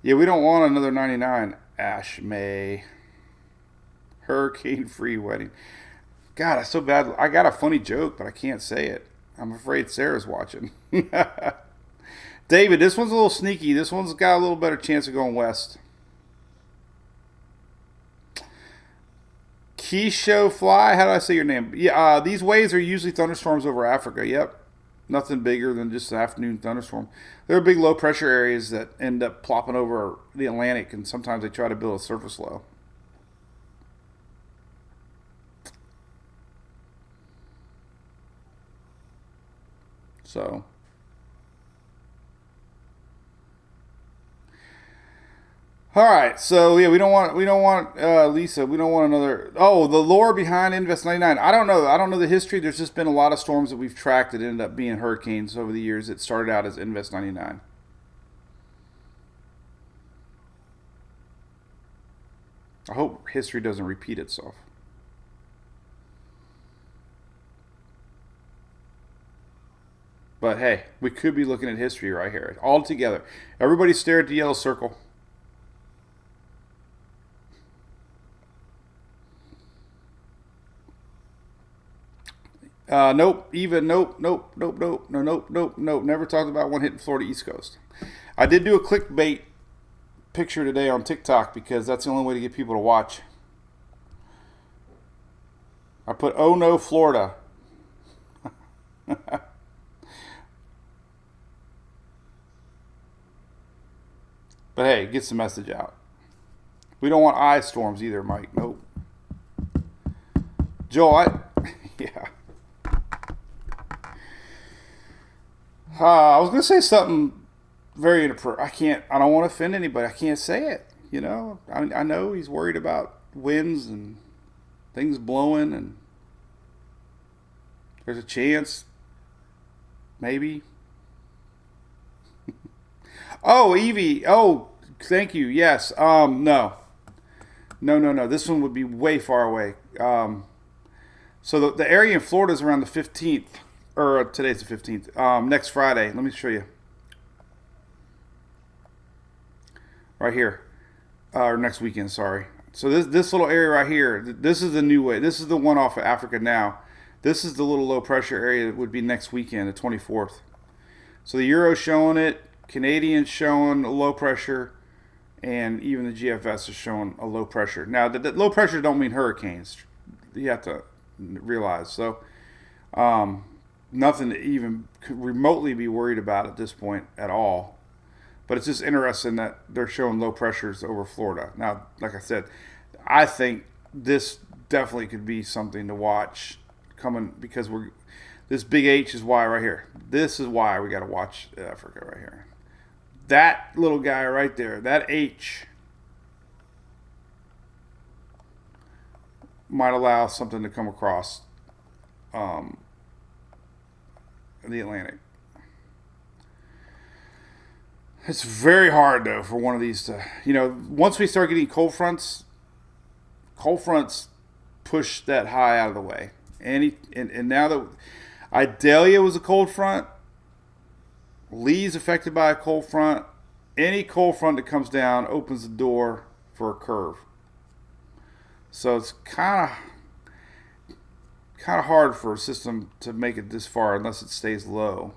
Yeah, we don't want another 99. Ash May. Hurricane-free wedding. God, I so bad. I got a funny joke, but I can't say it. I'm afraid Sarah's watching. David, this one's a little sneaky. This one's got a little better chance of going west. Keisho Fly, how do I say your name? Yeah, these waves are usually thunderstorms over Africa. Yep. Nothing bigger than just an afternoon thunderstorm. There are big low pressure areas that end up plopping over the Atlantic, and sometimes they try to build a surface low. So, all right. So yeah, we don't want Lisa. We don't want another. Oh, the lore behind Invest 99. I don't know the history. There's just been a lot of storms that we've tracked that ended up being hurricanes over the years. It started out as Invest 99. I hope history doesn't repeat itself. But hey, we could be looking at history right here. All together. Everybody stare at the yellow circle. Nope. Eva, nope. No, nope. Never talked about one hitting Florida East Coast. I did do a clickbait picture today on TikTok because that's the only way to get people to watch. I put, oh no, Florida. But hey, it gets the message out. We don't want ice storms either, Mike. Nope. Joel, yeah. I was going to say something very inappropriate. I don't want to offend anybody. I can't say it. You know, I know he's worried about winds and things blowing, and there's a chance, maybe. Oh, Evie. Oh, thank you. Yes. No. No. This one would be way far away. So the area in Florida is around the 15th, or today's the 15th. Next Friday. Let me show you. Right here. Or next weekend, sorry. So this little area right here, this is the new way. This is the one off of Africa now. This is the little low pressure area that would be next weekend, the 24th. So the Euro's showing it, Canadian's showing a low pressure, and even the GFS is showing a low pressure. Now, the low pressure don't mean hurricanes. You have to realize. So nothing to even remotely be worried about at this point at all. But it's just interesting that they're showing low pressures over Florida. Now, like I said, I think this definitely could be something to watch coming, because this big H is why right here. This is why we got to watch Africa right here. That little guy right there, that H, might allow something to come across the Atlantic. It's very hard, though, for one of these to, once we start getting cold fronts push that high out of the way. And now that Idalia was a cold front, Lee's affected by a cold front. Any cold front that comes down opens the door for a curve. So it's kind of hard for a system to make it this far unless it stays low,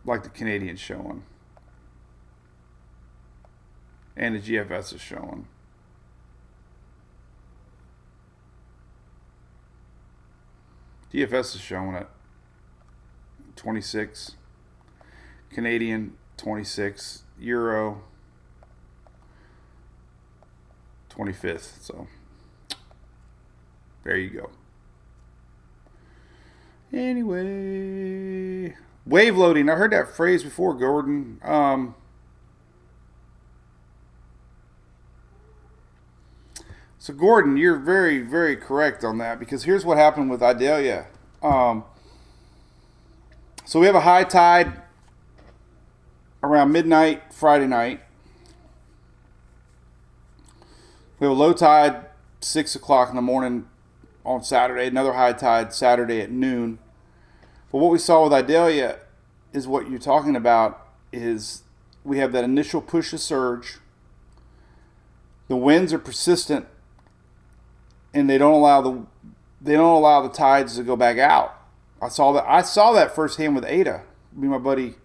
like the Canadian's showing, and the GFS is showing. GFS is showing it 26, Canadian 26, Euro 25th. So there you go. Anyway, wave loading. I heard that phrase before, Gordon. So Gordon, you're very, very correct on that, because here's what happened with Idalia. So we have a high tide around midnight Friday night. We have a low tide 6 o'clock in the morning on Saturday. Another high tide Saturday at noon. But what we saw with Idalia is what you're talking about. Is we have that initial push of surge. The winds are persistent, and they don't allow the tides to go back out. I saw that firsthand with Ada. Me and my buddy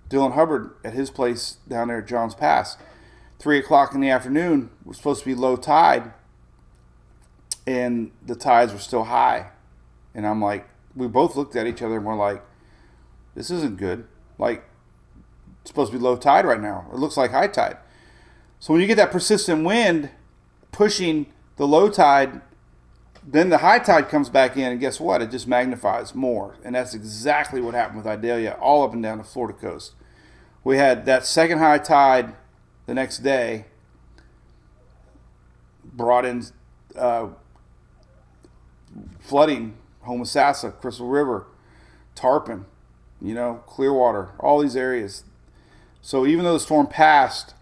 Dylan Hubbard at his place down there at Johns Pass. 3 o'clock in the afternoon was supposed to be low tide, and the tides were still high. And I'm like, we both looked at each other and we're like, this isn't good. Like, it's supposed to be low tide right now. It looks like high tide. So when you get that persistent wind pushing the low tide, then the high tide comes back in, and guess what? It just magnifies more. And that's exactly what happened with Idalia all up and down the Florida coast. We had that second high tide the next day, brought in flooding, Homosassa, Crystal River, Tarpon, Clearwater, all these areas. So even though the storm passed,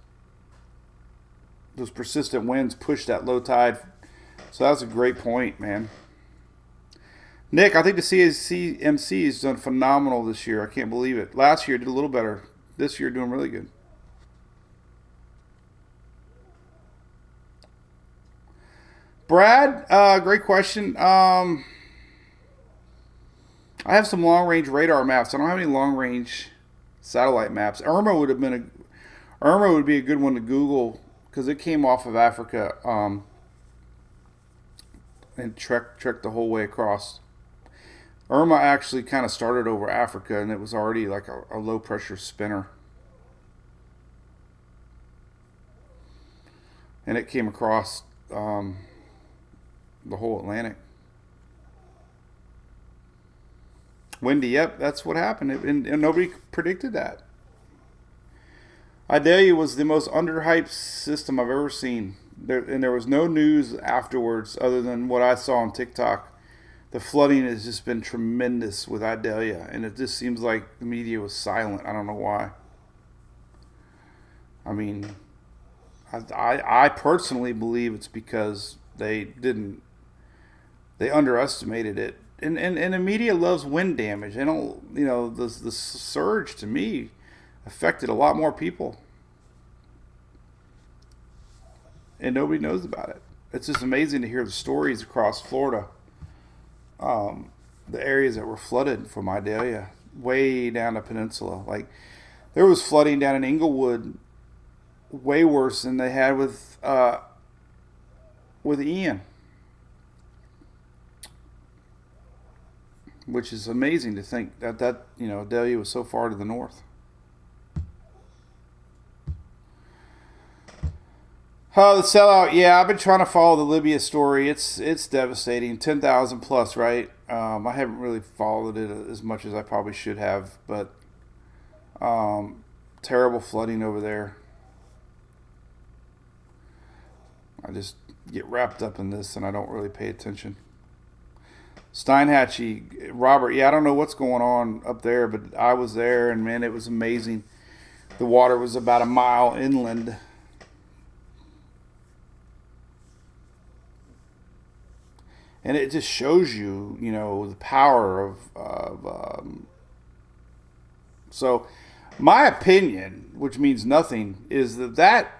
those persistent winds pushed that low tide. So that's a great point, man. Nick, I think the CMC has done phenomenal this year. I can't believe it. Last year did a little better. This year doing really good. Brad, great question. I have some long-range radar maps. I don't have any long-range satellite maps. Irma would be a good one to Google, because it came off of Africa and trekked the whole way across. Irma actually kind of started over Africa, and it was already like a low-pressure spinner. And it came across the whole Atlantic. Windy, yep, that's what happened. And nobody predicted that. Idalia was the most underhyped system I've ever seen. There was no news afterwards other than what I saw on TikTok. The flooding has just been tremendous with Idalia, and it just seems like the media was silent. I don't know why. I mean, I personally believe it's because they underestimated it. And the media loves wind damage. They don't, the surge to me affected a lot more people. And nobody knows about it. It's just amazing to hear the stories across Florida. The areas that were flooded from Idalia, way down the peninsula. Like, there was flooding down in Inglewood, way worse than they had with Ian. Which is amazing to think that Idalia was so far to the north. Oh, the sellout. Yeah, I've been trying to follow the Libya story. It's devastating. 10,000 plus, right? I haven't really followed it as much as I probably should have, but terrible flooding over there. I just get wrapped up in this and I don't really pay attention. Steinhatchee, Robert, yeah, I don't know what's going on up there, but I was there and man, it was amazing. The water was about a mile inland. And it just shows you, the power of so my opinion, which means nothing, is that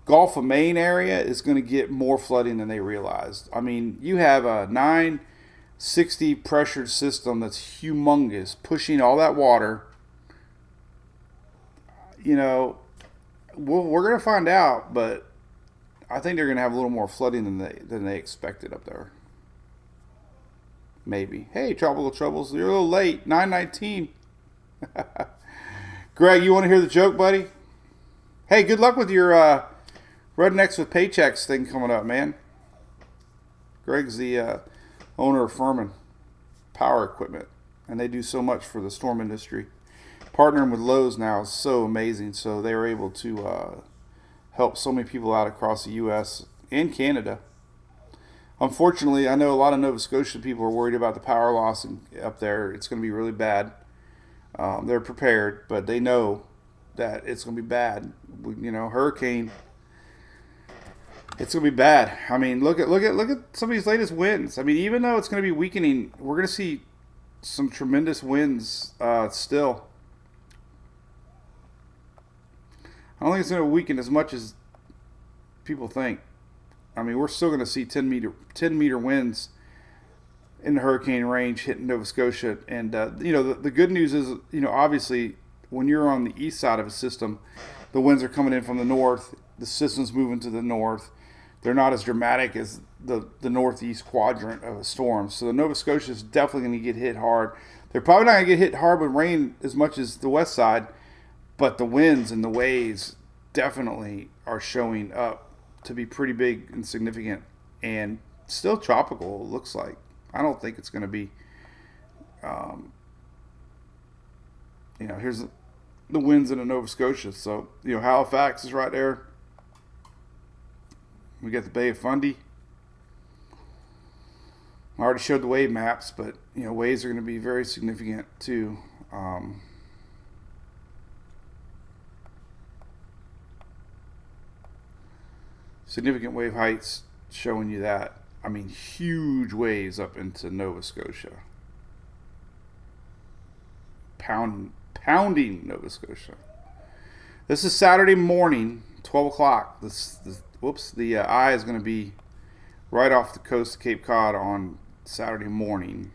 Gulf of Maine area is going to get more flooding than they realized. I mean, you have a 960 pressured system that's humongous, pushing all that water. We're going to find out, but I think they're going to have a little more flooding than they expected up there. Maybe. Hey, Tropical Troubles, you're a little late. 9:19. Greg, you want to hear the joke, buddy? Hey, good luck with your Rednecks with Paychecks thing coming up, man. Greg's the owner of Furman Power Equipment, and they do so much for the storm industry. Partnering with Lowe's now is so amazing, so they were able to help so many people out across the U.S. and Canada. Unfortunately, I know a lot of Nova Scotia people are worried about the power loss up there. It's going to be really bad. They're prepared, but they know that it's going to be bad. Hurricane. It's going to be bad. I mean, look at some of these latest winds. I mean, even though it's going to be weakening, we're going to see some tremendous winds still. I don't think it's going to weaken as much as people think. I mean, we're still going to see 10 meter winds in the hurricane range hitting Nova Scotia. And, the good news is, obviously, when you're on the east side of a system, the winds are coming in from the north. The system's moving to the north. They're not as dramatic as the northeast quadrant of a storm. So the Nova Scotia is definitely going to get hit hard. They're probably not going to get hit hard with rain as much as the west side, but the winds and the waves definitely are showing up to be pretty big and significant, and still tropical, it looks like. I don't think it's going to be, here's the winds in the Nova Scotia. So, Halifax is right there. We got the Bay of Fundy. I already showed the wave maps, but, waves are going to be very significant too. Significant wave heights showing you that. I mean, huge waves up into Nova Scotia. Pounding Nova Scotia. This is Saturday morning, 12 o'clock. The eye is going to be right off the coast of Cape Cod on Saturday morning.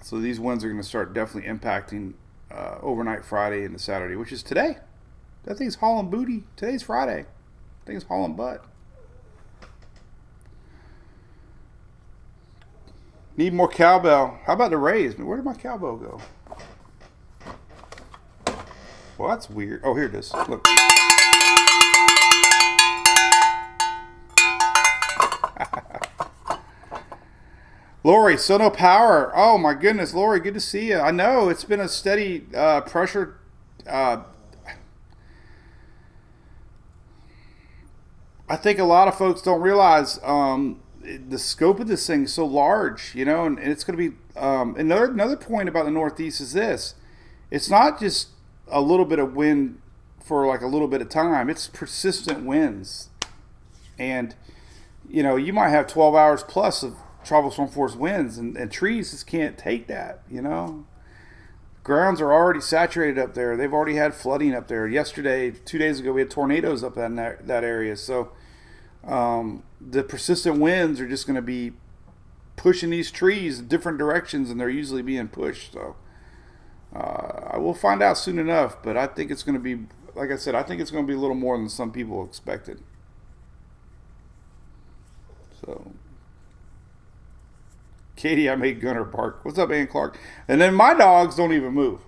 So these winds are going to start definitely impacting overnight Friday into Saturday, which is today. That thing's hauling booty. Today's Friday. That thing's hauling butt. Need more cowbell. How about the Rays? Where did my cowbell go? Well, that's weird. Oh, here it is. Look. Lori, so no power. Oh, my goodness. Lori, good to see you. I know. It's been a steady pressure. I think a lot of folks don't realize the scope of this thing is so large, and it's going to be another point about the Northeast is this. it's not just a little bit of wind for like a little bit of time. It's persistent winds. And, you know, you might have 12 hours plus of tropical storm force winds, and trees just can't take that, you know. Grounds are already saturated up there. They've already had flooding up there. Yesterday, 2 days ago, we had tornadoes up in that area. So the persistent winds are just going to be pushing these trees in different directions, and they're usually being pushed. So I will find out soon enough, but I think it's going to be, like I said, I think it's going to be a little more than some people expected. So, Katie, I made Gunner bark. What's up, Ann Clark? And then my dogs don't even move.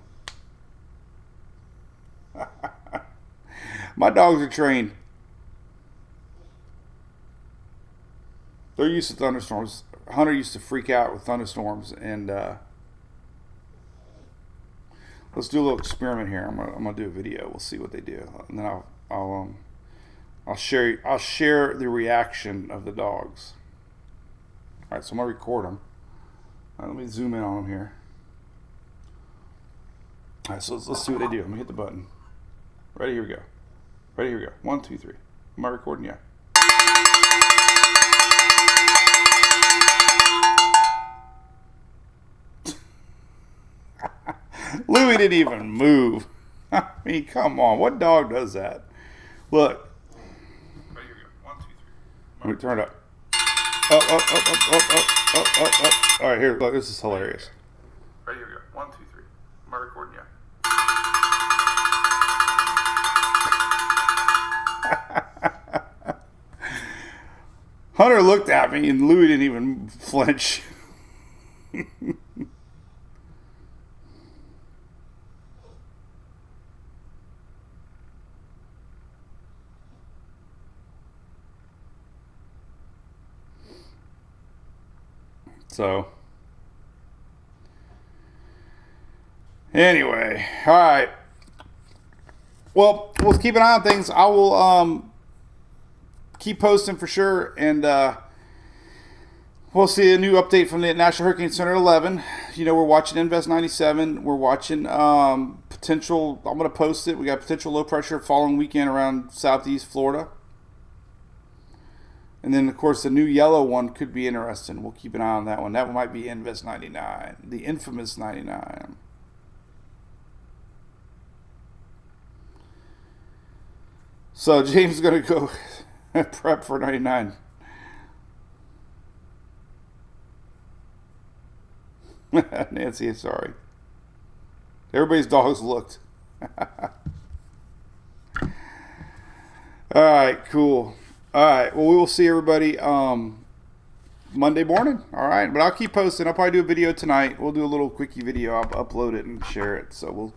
My dogs are trained. They're used to thunderstorms. Hunter used to freak out with thunderstorms, and let's do a little experiment here. I'm gonna do a video. We'll see what they do, and then I'll share the reaction of the dogs. All right, so I'm gonna record them. All right, let me zoom in on them here. All right, so let's see what they do. Let me hit the button. Ready? Here we go. Ready? Here we go. 1, 2, 3. Am I recording? Yeah. Louie didn't even move. I mean, come on. What dog does that? Look. Ready? Here we go. 1, 2, 3. Let me turn it up. Up. All right, here. Look, this is hilarious. Ready? Here we go. 1, 2, 3. Am I recording? Yeah. Hunter looked at me, and Louie didn't even flinch. So, anyway, all right. Well, we'll keep an eye on things. I will keep posting for sure, and we'll see a new update from the National Hurricane Center at 11. You know, we're watching Invest 97. We're watching potential. I'm going to post it. We got potential low pressure following weekend around southeast Florida. And then, of course, the new yellow one could be interesting. We'll keep an eye on that one. That one might be Invest 99, the infamous 99. So James is going to go prep for 99. Nancy, sorry. Everybody's dogs looked. All right, cool. All right, well, we will see everybody Monday morning. All right, but I'll keep posting. I'll probably do a video tonight. We'll do a little quickie video. I'll upload it and share it. So we'll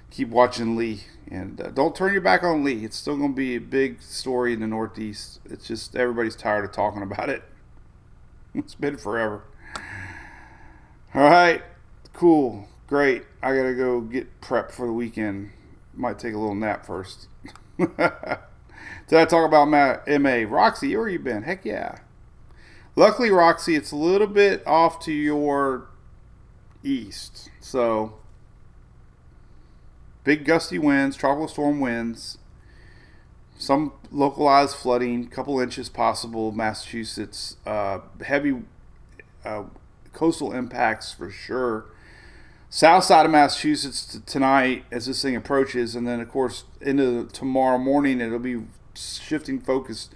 keep watching Lee. And don't turn your back on Lee. It's still going to be a big story in the Northeast. It's just everybody's tired of talking about it. It's been forever. All right, cool, great. I got to go get prepped for the weekend. Might take a little nap first. Did I talk about my MA? Roxy, where you been? Heck yeah. Luckily, Roxy, it's a little bit off to your east. So, big gusty winds, tropical storm winds, some localized flooding, couple inches possible. Massachusetts, heavy coastal impacts for sure. South side of Massachusetts tonight as this thing approaches, and then, of course, into tomorrow morning, it'll be shifting focus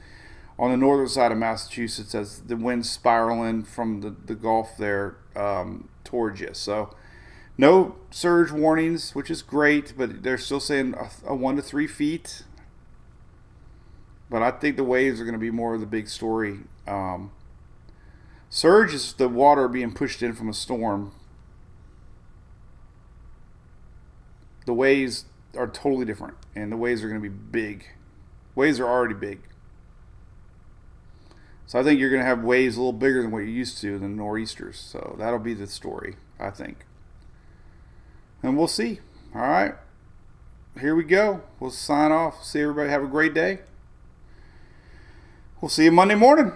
on the northern side of Massachusetts as the winds spiral in from the Gulf there towards you. So no surge warnings, which is great, but they're still saying a 1 to 3 feet. But I think the waves are going to be more of the big story. Surge is the water being pushed in from a storm. The waves are totally different, and the waves are going to be big. Waves are already big. So I think you're going to have waves a little bigger than what you're used to than nor'easters. So that'll be the story, I think. And we'll see. All right. Here we go. We'll sign off. See everybody. Have a great day. We'll see you Monday morning.